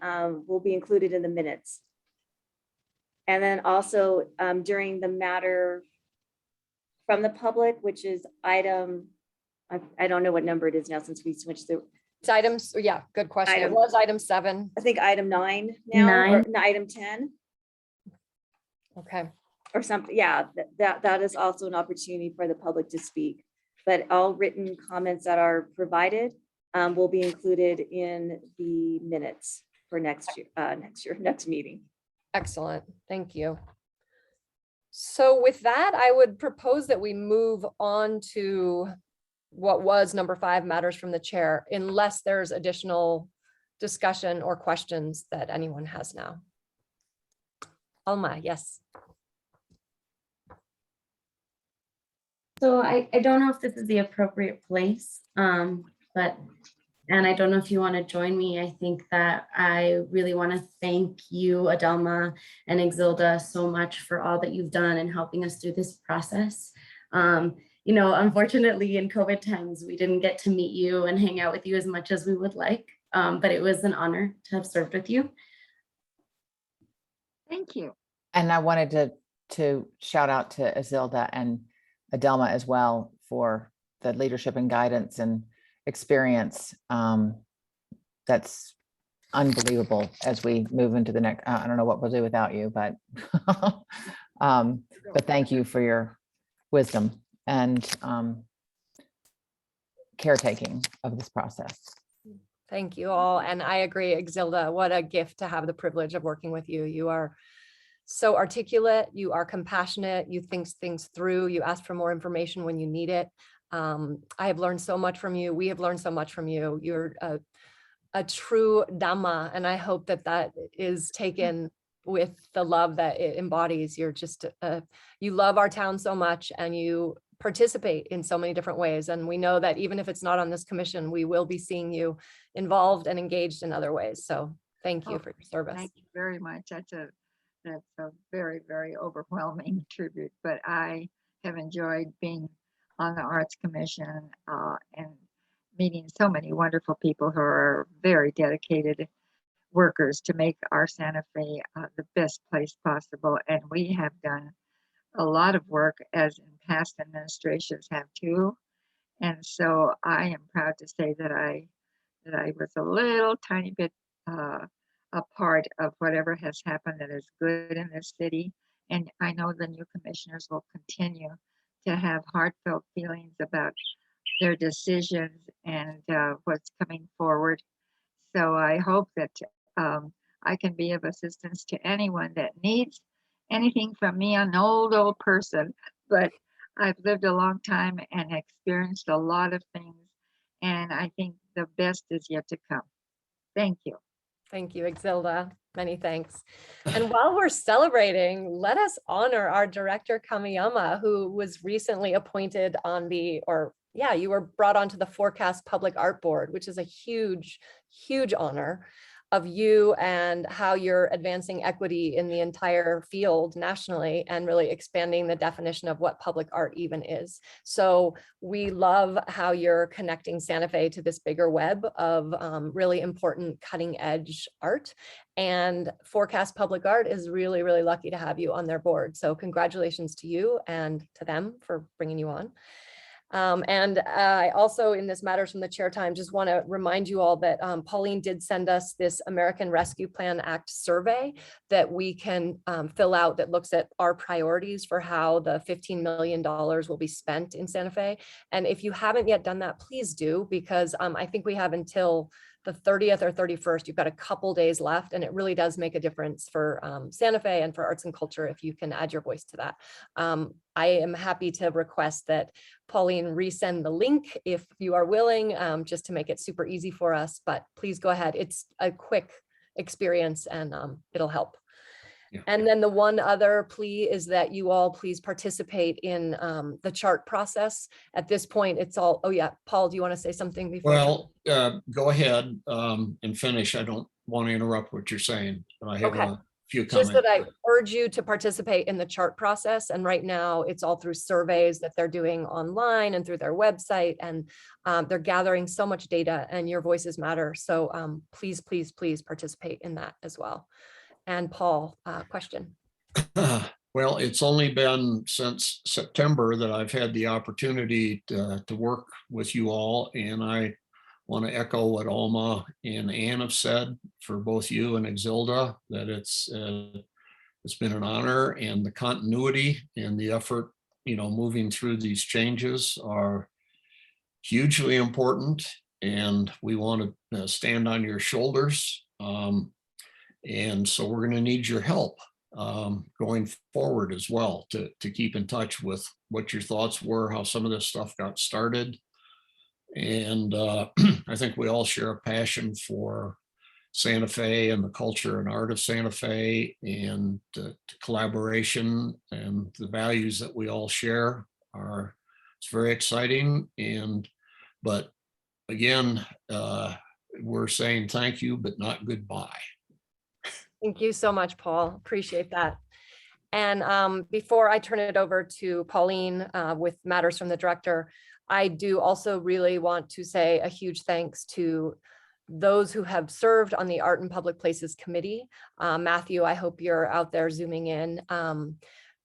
will be included in the minutes. And then also during the matter from the public, which is item, I don't know what number it is now since we switched the. It's items, yeah, good question. It was item 7. I think item 9 now, or item 10 Okay. or something. Yeah, that is also an opportunity for the public to speak. but all written comments that are provided will be included in the minutes for next meeting. Excellent, thank you. So with that, I would propose that we move on to what was number 5, matters from the chair, unless there's additional discussion or questions that anyone has now. Alma, yes. So I don't know if this is the appropriate place, and I don't know if you want to join me. I think that I really want to thank you, Adelma and Exilda, so much for all that you've done in helping us through this process. You know, unfortunately, in COVID times, we didn't get to meet you and hang out with you as much as we would like, but it was an honor to have served with you. Thank you. And I wanted to shout out to Azilda and Adelma as well for the leadership and guidance and experience. That's unbelievable as we move into the next, I don't know what we'll do without you, but thank you for your wisdom and caretaking of this process. Thank you all. And I agree, Exilda, what a gift to have the privilege of working with you. You are so articulate, you are compassionate, you think things through, you ask for more information when you need it. I have learned so much from you. We have learned so much from you. You're a true Dhamma, and I hope that that is taken with the love that it embodies. You're just, you love our town so much, and you participate in so many different ways. And we know that even if it's not on this commission, we will be seeing you involved and engaged in other ways. So thank you for your service. Thank you very much. That's a very, very overwhelming tribute, but I have enjoyed being on the Arts Commission and meeting so many wonderful people who are very dedicated workers to make our Santa Fe the best place possible. And we have done a lot of work, as in past administrations have too. And so I am proud to say that I was a little tiny bit a part of whatever has happened that is good in this city. And I know the new commissioners will continue to have heartfelt feelings about their decisions and what's coming forward. So I hope that I can be of assistance to anyone that needs anything from me. I'm an old person, but I've lived a long time and experienced a lot of things. And I think the best is yet to come. Thank you. Thank you, Exilda. Many thanks. And while we're celebrating, let us honor our director, Kamiyama, who was recently appointed on you were brought onto the Forecast Public Art Board, which is a huge, huge honor of you and how you're advancing equity in the entire field nationally and really expanding the definition of what public art even is. So we love how you're connecting Santa Fe to this bigger web of really important cutting edge art. And Forecast Public Art is really, really lucky to have you on their board. So congratulations to you and to them for bringing you on. And I also, in this Matters from the Chair time, just want to remind you all that Pauline did send us this American Rescue Plan Act survey that we can fill out that looks at our priorities for how the $15 million will be spent in Santa Fe. And if you haven't yet done that, please do, because I think we have until the 30th or 31st, you've got a couple days left, and it really does make a difference for Santa Fe and for arts and culture if you can add your voice to that. I am happy to request that Pauline resend the link if you are willing, just to make it super easy for us, but please go ahead. It's a quick experience and it'll help. Yeah. And then the one other plea is that you all please participate in the chart process. At this point, it's all, oh yeah, Paul, do you want to say something before? Well, go ahead and finish. I don't want to interrupt what you're saying, but I have Okay. a few comments. Just that I urge you to participate in the chart process. And right now it's all through surveys that they're doing online and through their website. And they're gathering so much data, and your voices matter. So please, please, please participate in that as well. And Paul, question. Well, it's only been since September that I've had the opportunity to work with you all, and I want to echo what Alma and Ann have said for both you and Exilda, that it's been an honor, and the continuity and the effort, moving through these changes are hugely important, and we want to stand on your shoulders. And so we're going to need your help going forward as well to keep in touch with what your thoughts were, how some of this stuff got started. And I think we all share a passion for Santa Fe and the culture and art of Santa Fe, and collaboration and the values that we all share are, it's very exciting. But again, we're saying thank you, but not goodbye. Thank you so much, Paul. Appreciate that. And before I turn it over to Pauline with matters from the director, I do also really want to say a huge thanks to those who have served on the Art and Public Places Committee. Matthew, I hope you're out there zooming in.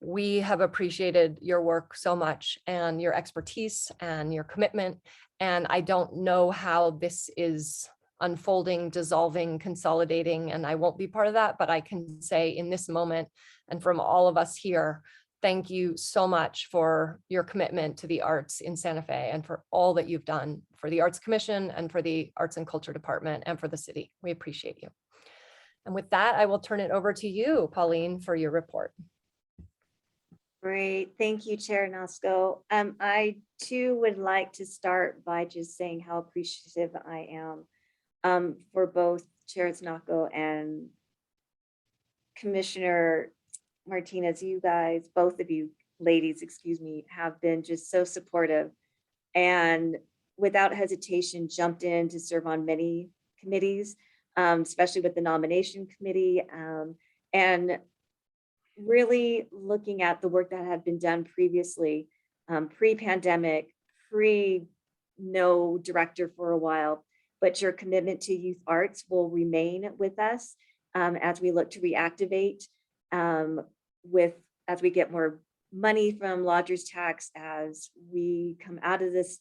We have appreciated your work so much, and your expertise and your commitment. And I don't know how this is unfolding, dissolving, consolidating, and I won't be part of that, but I can say in this moment, and from all of us here, thank you so much for your commitment to the arts in Santa Fe, and for all that you've done for the Arts Commission and for the Arts and Culture Department and for the city. We appreciate you. And with that, I will turn it over to you, Pauline, for your report. Great, thank you, Chair Nosko. I too would like to start by just saying how appreciative I am for both Chair Nosko and Commissioner Martinez. You guys, both of you ladies, excuse me, have been just so supportive and without hesitation jumped in to serve on many committees, especially with the nomination committee, and really looking at the work that had been done previously, pre-pandemic, no director for a while, but your commitment to youth arts will remain with us as we look to reactivate as we get more money from lodgers tax, as we come out of this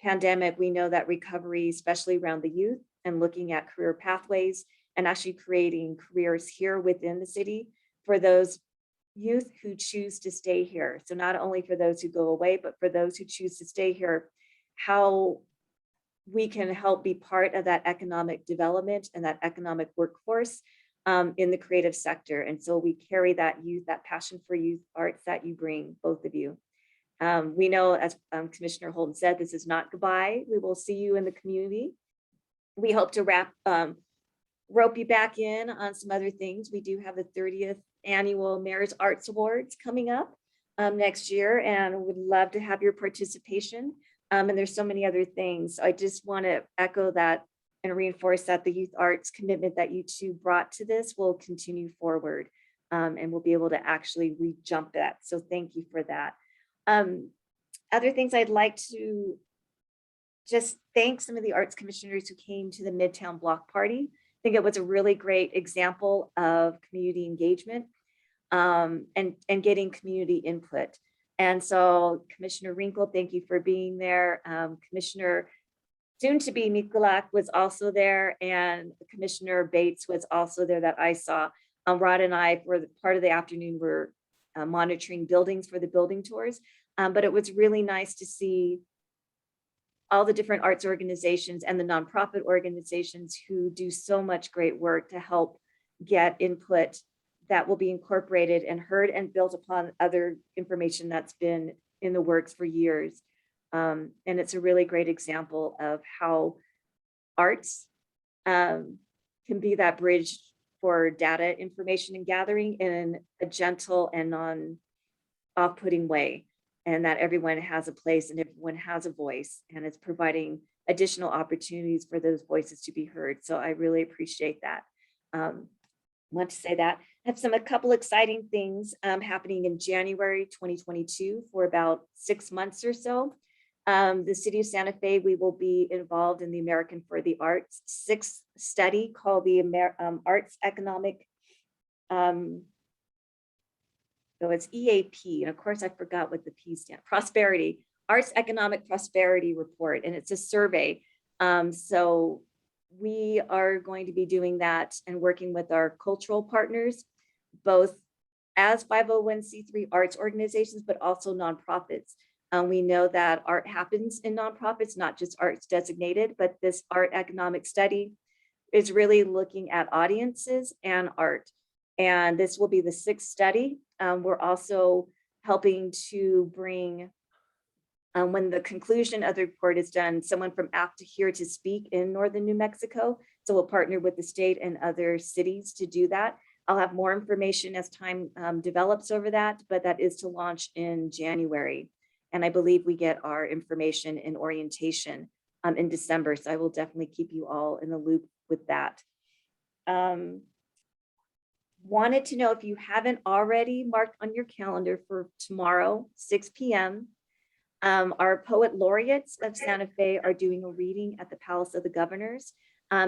pandemic. We know that recovery, especially around the youth and looking at career pathways and actually creating careers here within the city for those youth who choose to stay here. So not only for those who go away, but for those who choose to stay here, how we can help be part of that economic development and that economic workforce in the creative sector. And so we carry that youth, that passion for youth arts that you bring, both of you. We know, as Commissioner Holden said, this is not goodbye. We will see you in the community. We hope to rope you back in on some other things. We do have the 30th annual Mayor's Arts Awards coming up next year, and would love to have your participation. And there's so many other things. I just want to echo that and reinforce that the youth arts commitment that you two brought to this will continue forward, and we'll be able to actually re-jump that. So thank you for that. Other things I'd like to just thank some of the arts commissioners who came to the Midtown Block Party. I think it was a really great example of community engagement and getting community input. And so Commissioner Wrinkle, thank you for being there. Commissioner soon to be Mikulak was also there, and Commissioner Bates was also there that I saw. Rod and I, for part of the afternoon, were monitoring buildings for the building tours. But it was really nice to see all the different arts organizations and the nonprofit organizations who do so much great work to help get input that will be incorporated and heard and built upon other information that's been in the works for years. And it's a really great example of how arts can be that bridge for data information and gathering in a gentle and non-off-putting way, and that everyone has a place and everyone has a voice, and it's providing additional opportunities for those voices to be heard. So I really appreciate that. Want to say that. I have a couple exciting things happening in January 2022 for about 6 months or so. The city of Santa Fe, we will be involved in the American for the Arts 6th study called the Arts Economic, so it's EAP, and of course I forgot what the P stand, Prosperity, Arts Economic Prosperity Report, and it's a survey. So we are going to be doing that and working with our cultural partners, both as 501c3 arts organizations, but also nonprofits. We know that art happens in nonprofits, not just arts designated, but this art economic study is really looking at audiences and art. And this will be the 6th study. We're also helping to bring, when the conclusion of the report is done, someone from AFTA here to speak in Northern New Mexico. So we'll partner with the state and other cities to do that. I'll have more information as time develops over that, but that is to launch in January. And I believe we get our information in orientation in December. So I will definitely keep you all in the loop with that. Wanted to know if you haven't already marked on your calendar for tomorrow, 6 p.m. Our poet laureates of Santa Fe are doing a reading at the Palace of the Governors.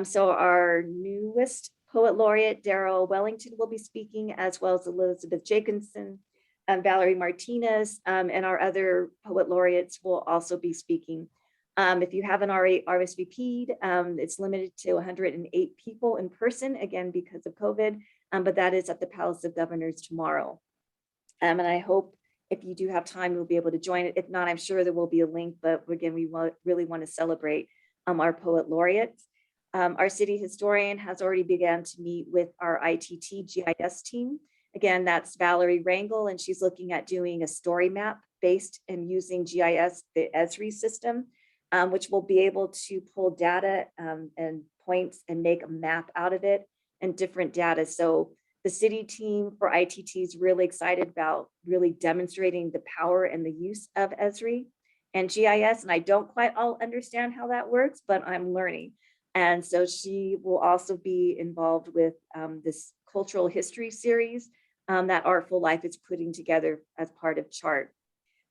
So our newest poet laureate, Daryl Wellington, will be speaking, as well as Elizabeth Jacobson, Valerie Martinez, and our other poet laureates will also be speaking. If you haven't already RSVP'd, it's limited to 108 people in person, again, because of COVID, but that is at the Palace of Governors tomorrow. And I hope if you do have time, you'll be able to join it. If not, I'm sure there will be a link, but again, we really want to celebrate our poet laureates. Our city historian has already begun to meet with our ITT GIS team. Again, that's Valerie Rangel, and she's looking at doing a story map based and using GIS, the Esri system, which will be able to pull data and points and make a map out of it and different data. So the city team for ITT is really excited about really demonstrating the power and the use of Esri and GIS. And I don't quite all understand how that works, but I'm learning. And so she will also be involved with this cultural history series that Artful Life is putting together as part of CHART.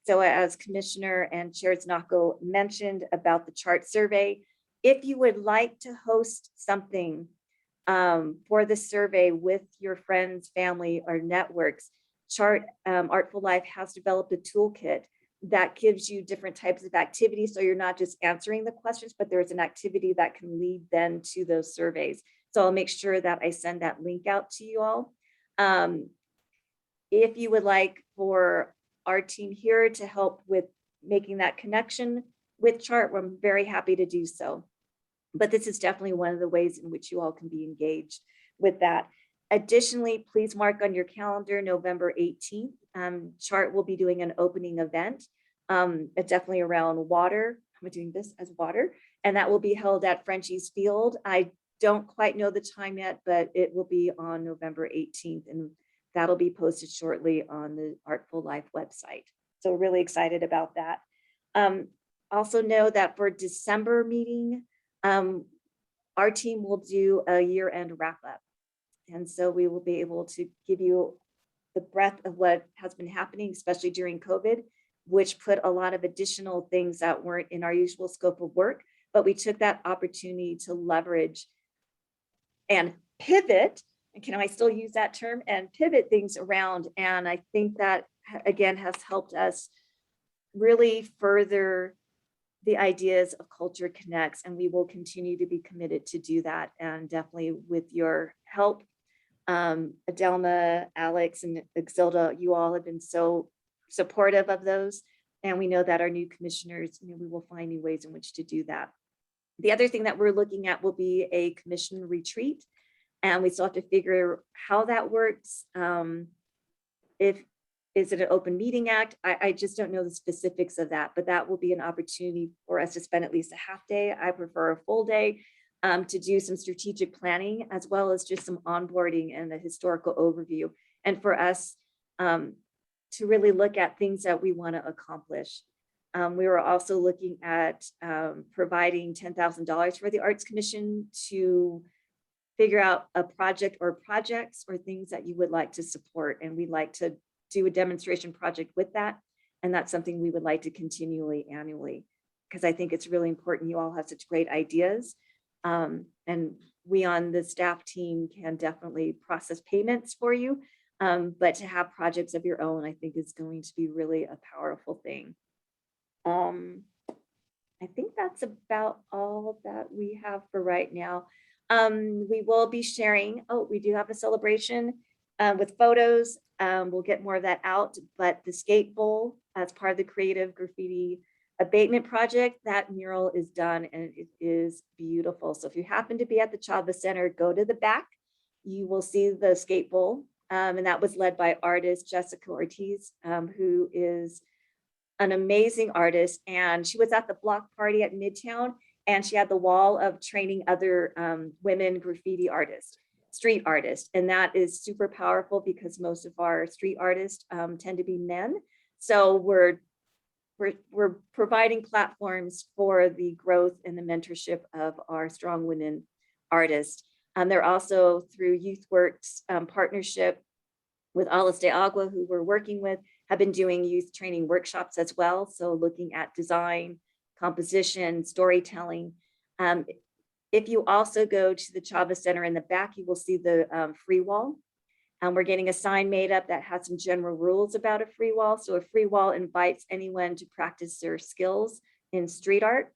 So as Commissioner and Chair Znako mentioned about the CHART survey, if you would like to host something for the survey with your friends, family, or networks, CHART Artful Life has developed a toolkit that gives you different types of activities. So you're not just answering the questions, but there's an activity that can lead then to those surveys. So I'll make sure that I send that link out to you all. If you would like for our team here to help with making that connection with CHART, I'm very happy to do so. But this is definitely one of the ways in which you all can be engaged with that. Additionally, please mark on your calendar November 18th. CHART will be doing an opening event, definitely around water. I'm doing this as water, and that will be held at Frenchie's Field. I don't quite know the time yet, but it will be on November 18th, and that'll be posted shortly on the Artful Life website. So really excited about that. Also know that for December meeting, our team will do a year-end wrap-up. And so we will be able to give you the breadth of what has been happening, especially during COVID, which put a lot of additional things that weren't in our usual scope of work, but we took that opportunity to leverage and pivot, and can I still use that term, and pivot things around. And I think that, again, has helped us really further the ideas of Culture Connects, and we will continue to be committed to do that. And definitely with your help, Adelma, Alex, and Exilda, you all have been so supportive of those. And we know that our new commissioners, we will find new ways in which to do that. The other thing that we're looking at will be a commission retreat. And we still have to figure how that works. Is it an open meeting act? I just don't know the specifics of that, but that will be an opportunity for us to spend at least a half day. I prefer a full day to do some strategic planning, as well as just some onboarding and a historical overview. And for us to really look at things that we want to accomplish. We were also looking at providing $10,000 for the Arts Commission to figure out a project or projects or things that you would like to support. And we'd like to do a demonstration project with that. And that's something we would like to continually annually, because I think it's really important. You all have such great ideas. And we on the staff team can definitely process payments for you. But to have projects of your own, I think is going to be really a powerful thing. I think that's about all that we have for right now. We will be sharing, we do have a celebration with photos. We'll get more of that out, but the skate bowl as part of the Creative Graffiti Abatement Project. That mural is done and it is beautiful. So if you happen to be at the Chava Center, go to the back. You will see the skate bowl. And that was led by artist Jessica Ortiz, who is an amazing artist. And she was at the block party at Midtown, and she had the wall of training other women graffiti artists, street artists. And that is super powerful because most of our street artists tend to be men. So we're providing platforms for the growth and the mentorship of our strong women artists. They're also through YouthWorks partnership with Alas de Agua, who we're working with, have been doing youth training workshops as well. So looking at design, composition, storytelling. If you also go to the Chava Center in the back, you will see the free wall. We're getting a sign made up that has some general rules about a free wall. So a free wall invites anyone to practice their skills in street art.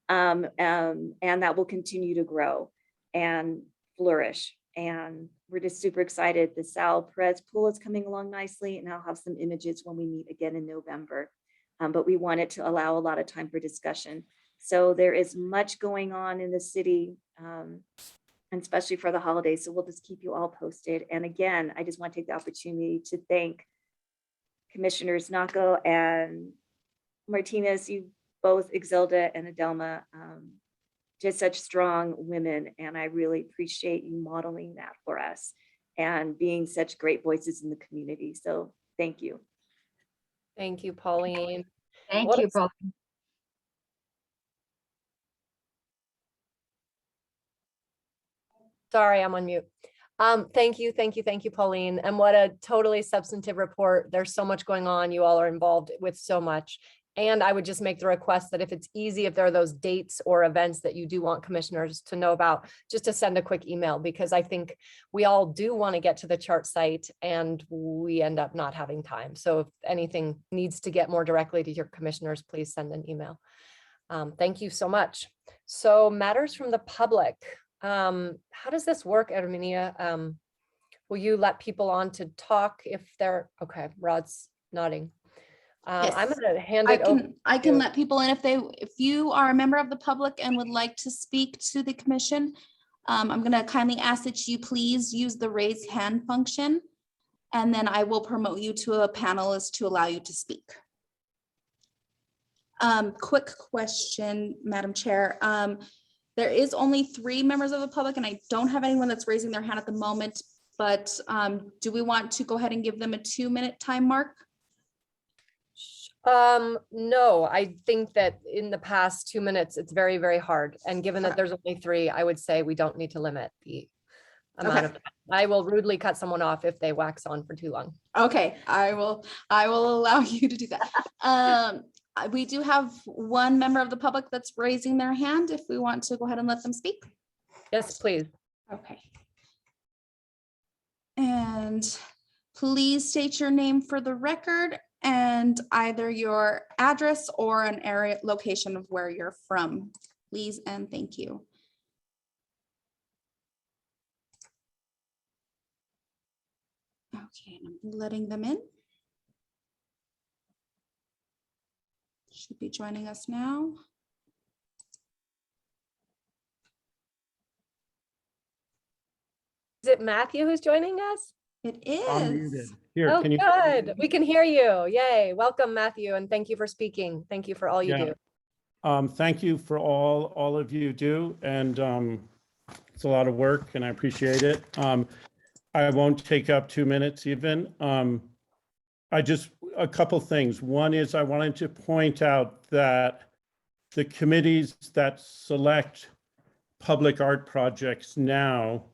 And that will continue to grow and flourish. And we're just super excited. The Sal Perez pool is coming along nicely, and I'll have some images when we meet again in November. But we wanted to allow a lot of time for discussion. So there is much going on in the city, and especially for the holidays. So we'll just keep you all posted. And again, I just want to take the opportunity to thank Commissioners Naco and Martinez, you both, Exilda and Adelma, just such strong women. And I really appreciate you modeling that for us and being such great voices in the community. So thank you. Thank you, Pauline. Thank What you, a- Pauline. Sorry, I'm on mute. Thank you, Pauline. And what a totally substantive report. There's so much going on. You all are involved with so much. And I would just make the request that if it's easy, if there are those dates or events that you do want commissioners to know about, just to send a quick email, because I think we all do want to get to the chart site and we end up not having time. So if anything needs to get more directly to your commissioners, please send an email. Thank you so much. So matters from the public. How does this work, Armenia? Will you let people on to talk if they're, okay, Rod's nodding. I'm Yes. gonna hand it over. I can to- let people in if you are a member of the public and would like to speak to the commission. I'm gonna kindly ask that you please use the raise hand function, and then I will promote you to a panelist to allow you to speak. Quick question, Madam Chair. There is only 3 members of the public, and I don't have anyone that's raising their hand at the moment, but do we want to go ahead and give them a 2-minute time mark? No, I think that in the past 2 minutes, it's very, very hard. And given that Okay. there's only 3, I would say we don't need to limit the amount Okay. of, I will rudely cut someone off if they wax on for too long. Okay, I will allow you to do that. We do have 1 member of the public that's raising their hand if we want to go ahead and let them speak. Yes, please. Okay. And please state your name for the record and either your address or an area location of where you're from, please and thank you. Okay, and I'm letting them in. Should be joining us now. Is it Matthew who's joining us? It I'm muted. is. Here, Oh, can you? good. We can hear you. Yay. Welcome, Matthew. And thank you for speaking. Thank you for all you Yeah. do. Thank you for all of you do, and it's a lot of work, and I appreciate it. I won't take up 2 minutes even. A couple things. One is I wanted to point out that the committees that select public art projects now,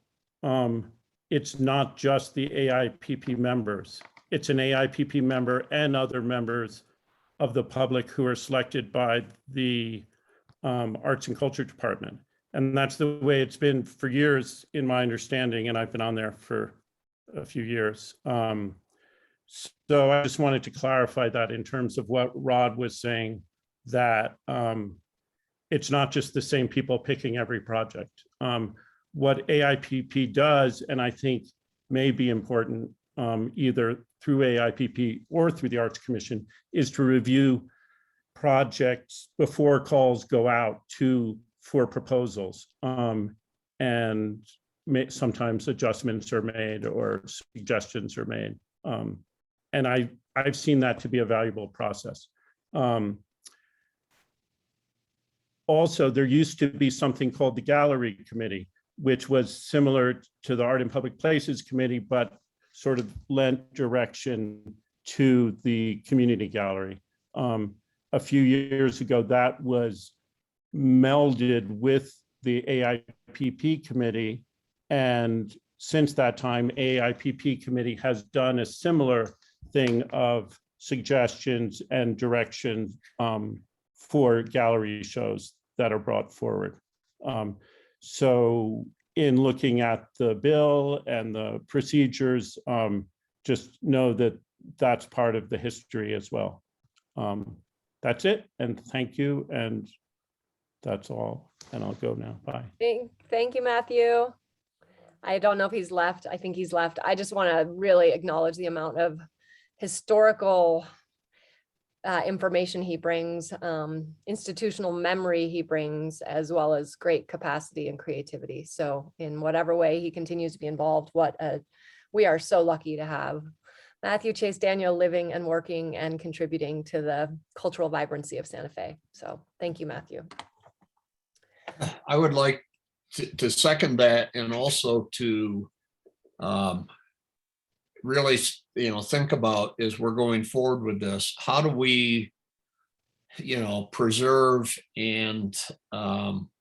it's not just the AIPP members. It's an AIPP member and other members of the public who are selected by the Arts and Culture Department. And that's the way it's been for years, in my understanding, and I've been on there for a few years. So I just wanted to clarify that in terms of what Rod was saying, that it's not just the same people picking every project. What AIPP does, and I think may be important, either through AIPP or through the Arts Commission, is to review projects before calls go out for proposals. And sometimes adjustments are made or suggestions are made. And I've seen that to be a valuable process. Also, there used to be something called the Gallery Committee, which was similar to the Art in Public Places Committee, but sort of lent direction to the community gallery. A few years ago, that was melded with the AIPP committee. And since that time, AIPP committee has done a similar thing of suggestions and directions for gallery shows that are brought forward. So in looking at the bill and the procedures, just know that that's part of the history as well. That's it, and thank you, and that's all, and I'll go now, bye. Thank you, Matthew. I don't know if he's left. I think he's left. I just want to really acknowledge the amount of historical information he brings, institutional memory he brings, as well as great capacity and creativity. So in whatever way he continues to be involved, we are so lucky to have Matthew Chase Daniel living and working and contributing to the cultural vibrancy of Santa Fe. So thank you, Matthew. I would like to second that, and also to really, think about, as we're going forward with this, how do we, preserve and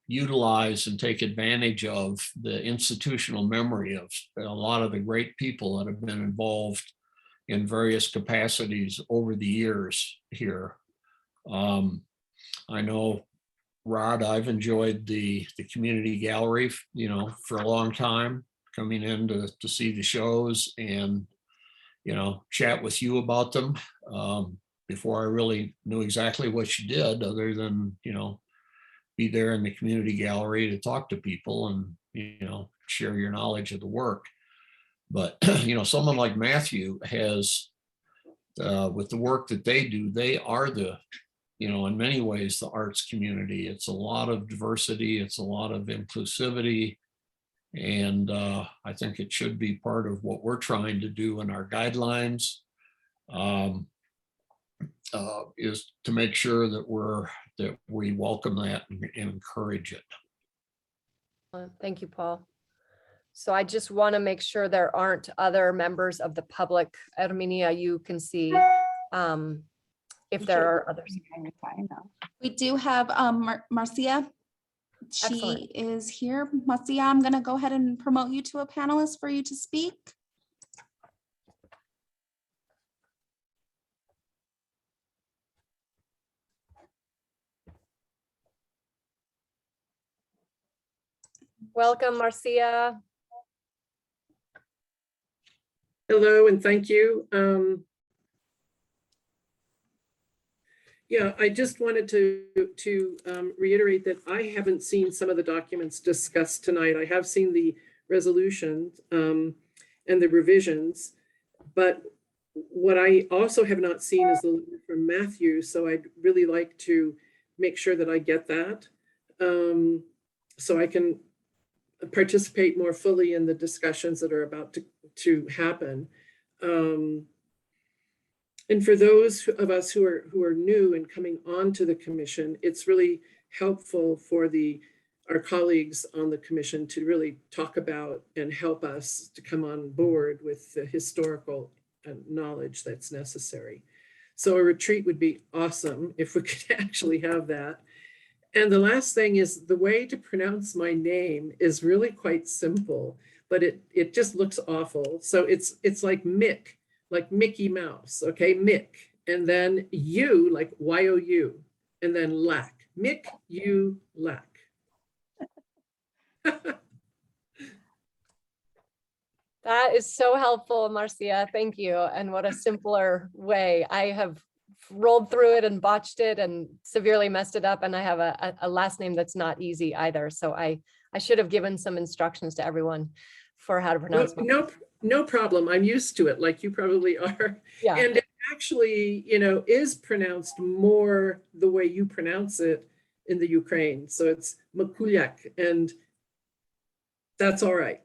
utilize and take advantage of the institutional memory of a lot of the great people that have been involved in various capacities over the years here. I know, Rod, I've enjoyed the community gallery, for a long time, coming in to see the shows and, chat with you about them before I really knew exactly what you did, other than, be there in the community gallery to talk to people and, share your knowledge of the work. But, someone like Matthew has, with the work that they do, they are the, in many ways, the arts community. It's a lot of diversity. It's a lot of inclusivity. And I think it should be part of what we're trying to do in our guidelines, is to make sure that we welcome that and encourage it. Thank you, Paul. So I just want to make sure there aren't other members of the public. Armenia, you can see if there are others. We do have Marcia. She Excellent. is here. Marcia, I'm going to go ahead and promote you to a panelist for you to speak. Welcome, Marcia. Hello, and thank you. Yeah, I just wanted to reiterate that I haven't seen some of the documents discussed tonight. I have seen the resolutions and the revisions, but what I also have not seen is the letter from Matthew. So I'd really like to make sure that I get that, so I can participate more fully in the discussions that are about to happen. And for those of us who are new and coming onto the commission, it's really helpful for our colleagues on the commission to really talk about and help us to come on board with the historical knowledge that's necessary. So a retreat would be awesome if we could actually have that. And the last thing is, the way to pronounce my name is really quite simple, but it just looks awful. So it's like Mick, like Mickey Mouse, okay, Mick, and then you, like Y-O-U, and then Lack, Mick, you, Lack. That is so helpful, Marcia. Thank you. And what a simpler way. I have rolled through it and botched it and severely messed it up. And I have a last name that's not easy either. So I should have given some instructions to everyone for how to pronounce my name. no problem. I'm used to it, like you probably are. Yeah. And it actually, is pronounced more the way you pronounce it in the Ukraine. So it's Makulyak, and that's all right.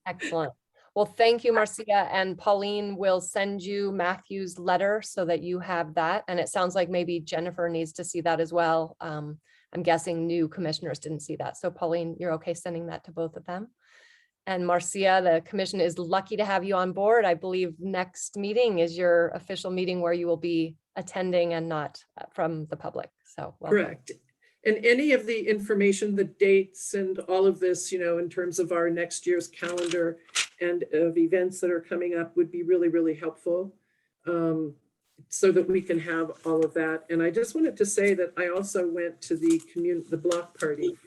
Excellent. Well, thank you, Marcia, and Pauline will send you Matthew's letter so that you have that. And it sounds like maybe Jennifer needs to see that as well. I'm guessing new commissioners didn't see that. So Pauline, you're okay sending that to both of them? And Marcia, the commission is lucky to have you on board. I believe next meeting is your official meeting where you will be attending and not from the public. So welcome. Correct. And any of the information, the dates and all of this, in terms of our next year's calendar and of events that are coming up would be really, really helpful, so that we can have all of that. And I just wanted to say that I also went to the community block party,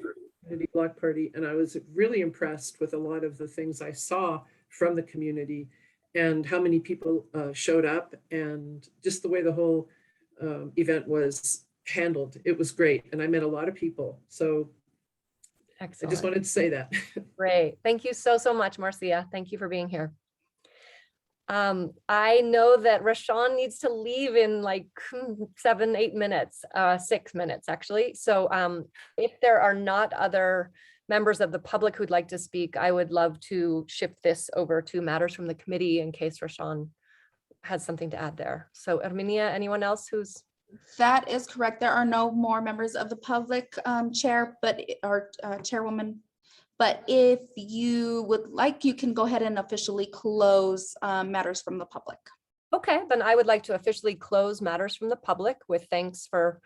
and I was really impressed with a lot of the things I saw from the community and how many people showed up, and just the way the whole event was handled. It was great. And I met a lot of people. So Excellent. I just wanted to say that. Great. Thank you so, so much, Marcia. Thank you for being here. I know that Rashawn needs to leave in like 7-8 minutes, 6 minutes actually. So if there are not other members of the public who'd like to speak, I would love to shift this over to matters from the committee in case Rashawn has something to add there. So Armenia, anyone else who's? That is correct. There are no more members of the public, chair, or chairwoman. But if you would like, you can go ahead and officially close matters from the public. Okay, then I would like to officially close matters from the public with thanks for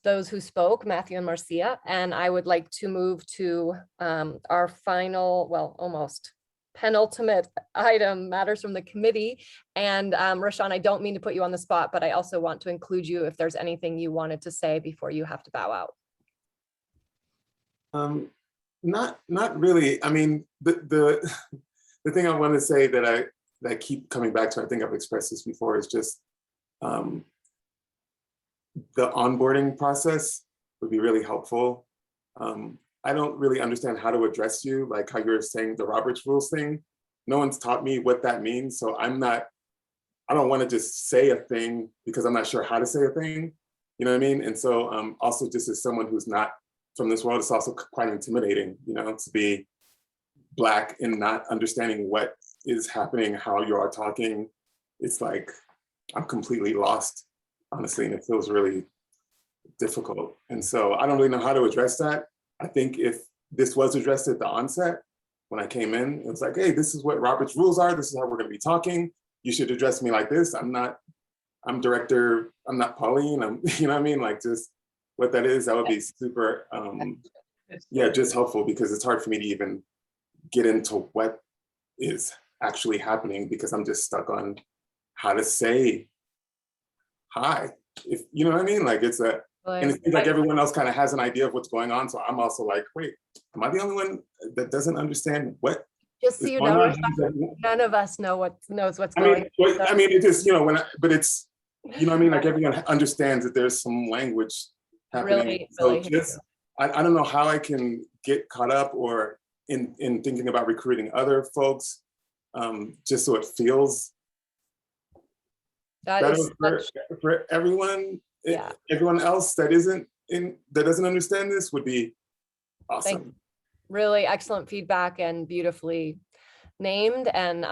those who spoke, Matthew and Marcia. And I would like to move to our final, well, almost penultimate item, matters from the committee. And Rashawn, I don't mean to put you on the spot, but I also want to include you if there's anything you wanted to say before you have to bow out. Not really. I mean, the thing I want to say that I keep coming back to, I think I've expressed this before, is just the onboarding process would be really helpful. I don't really understand how to address you, like how you're saying the Roberts rules thing. No one's taught me what that means. So I don't want to just say a thing because I'm not sure how to say a thing. You know what I mean? And so also just as someone who's not from this world, it's also quite intimidating, to be Black and not understanding what is happening, how you are talking. It's like, I'm completely lost, honestly, and it feels really difficult. And so I don't really know how to address that. I think if this was addressed at the onset, when I came in, it was like, hey, this is what Robert's rules are. This is how we're going to be talking. You should address me like this. I'm director, I'm not Pauline. You know what I mean? Like just what that is, that would be super, just helpful, because it's hard for me to even get into what is actually happening because I'm just stuck on how to say hi. If you know what I mean? Like and it seems like everyone else kind of has an idea of what's going on. So I'm also like, wait, am I the only one that doesn't understand what? Just so you know, none of us knows what's going on. I mean, it just, but it's, you know what I mean? Like everyone understands that there's some language happening. Really, just, I don't know how I can get caught up or in thinking about recruiting other folks, just so it feels better for everyone. Yeah. Everyone else that doesn't understand this would be awesome. Really excellent feedback and beautifully named. And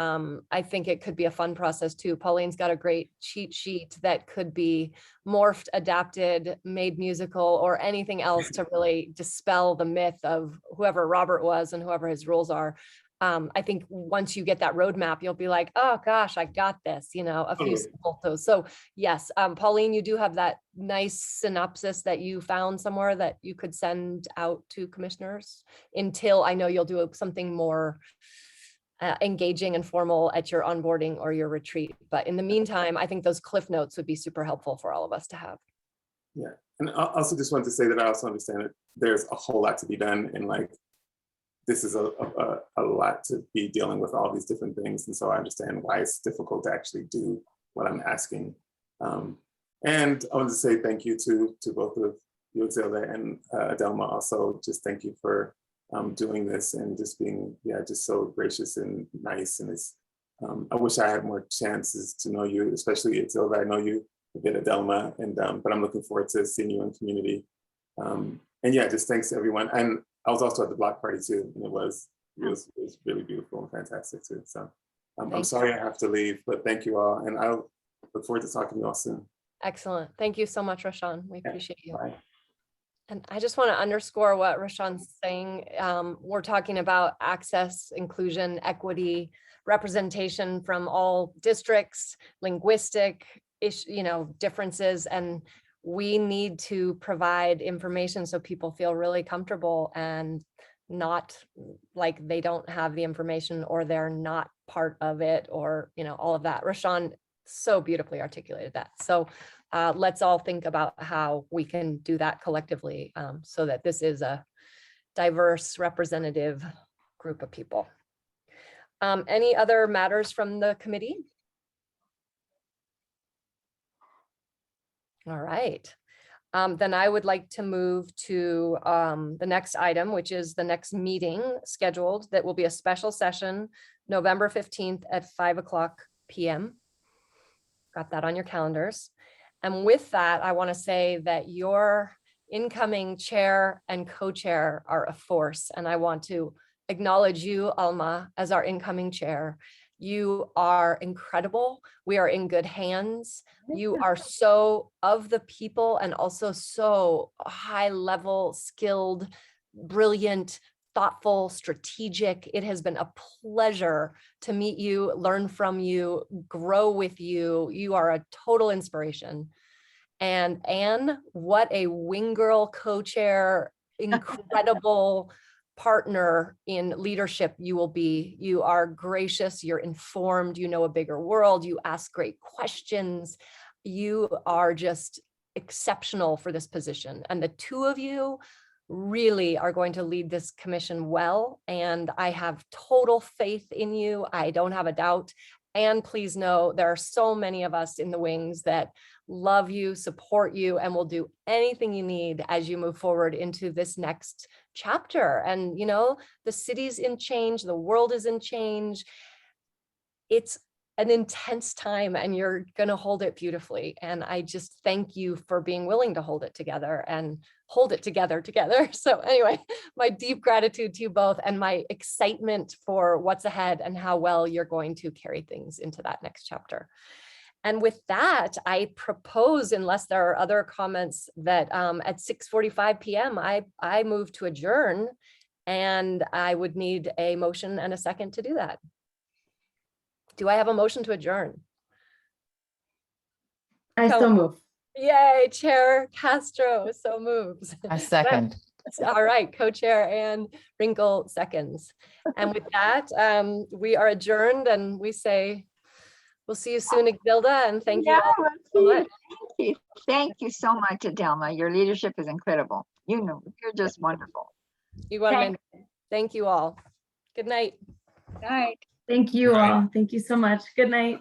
I think it could be a fun process too. Pauline's got a great cheat sheet that could be morphed, adapted, made musical, or anything else to really dispel the myth of whoever Robert was and whoever his rules are. I think once you get that roadmap, you'll be like, oh gosh, I got this, a few photos. So yes, Pauline, you do have that nice synopsis that you found somewhere that you could send out to commissioners until I know you'll do something more engaging and formal at your onboarding or your retreat. But in the meantime, I think those cliff notes would be super helpful for all of us to have. Yeah, and I also just wanted to say that I also understand that there's a whole lot to be done, and like, this is a lot to be dealing with all these different things. And so I understand why it's difficult to actually do what I'm asking. And I want to say thank you to both of you, Zilda and Adelma. Also, just thank you for doing this and just being, yeah, just so gracious and nice. And it's, I wish I had more chances to know you, especially Itilda. I know you a bit, Adelma, and but I'm looking forward to seeing you in community. And yeah, just thanks to everyone. And I was also at the block party too, and it was really beautiful and fantastic too. So I'm sorry I have to leave, but thank you all, and I'll look forward to talking to you all soon. Excellent. Thank you so much, Roshan. We appreciate you. Bye. And I just want to underscore what Roshan's saying. We're talking about access, inclusion, equity, representation from all districts, linguistic differences, and we need to provide information so people feel really comfortable and not like they don't have the information or they're not part of it, or all of that. Roshan so beautifully articulated that. So let's all think about how we can do that collectively, so that this is a diverse, representative group of people. Any other matters from the committee? All right. Then I would like to move to the next item, which is the next meeting scheduled. That will be a special session, November 15th at 5:00 p.m. Got that on your calendars. And with that, I want to say that your incoming chair and co-chair are a force. And I want to acknowledge you, Alma, as our incoming chair. You are incredible. We are in good hands. You are so of the people and also so high level, skilled, brilliant, thoughtful, strategic. It has been a pleasure to meet you, learn from you, grow with you. You are a total inspiration. And Anne, what a wing girl co-chair, incredible partner in leadership you will be. You are gracious, you're informed, you know a bigger world, you ask great questions. You are just exceptional for this position. And the two of you really are going to lead this commission well. And I have total faith in you. I don't have a doubt. And please know there are so many of us in the wings that love you, support you, and will do anything you need as you move forward into this next chapter. And the city's in change, the world is in change. It's an intense time and you're going to hold it beautifully. And I just thank you for being willing to hold it together and hold it together. So anyway, my deep gratitude to you both and my excitement for what's ahead and how well you're going to carry things into that next chapter. And with that, I propose, unless there are other comments, that at 6:45 p.m. I move to adjourn, and I would need a motion and a second to do that. Do I have a motion to adjourn? I so move. Yay, Chair Castro so moves. I second. All right, co-chair Anne Wrinkle seconds. And with that, we are adjourned, and we say, we'll see you soon, Gilda, and thank you all so much. Thank you so much, Adelma. Your leadership is incredible. You're just wonderful. You want to mention, thank you all. Good night. Good night. Thank you all. Thank you so much. Good night.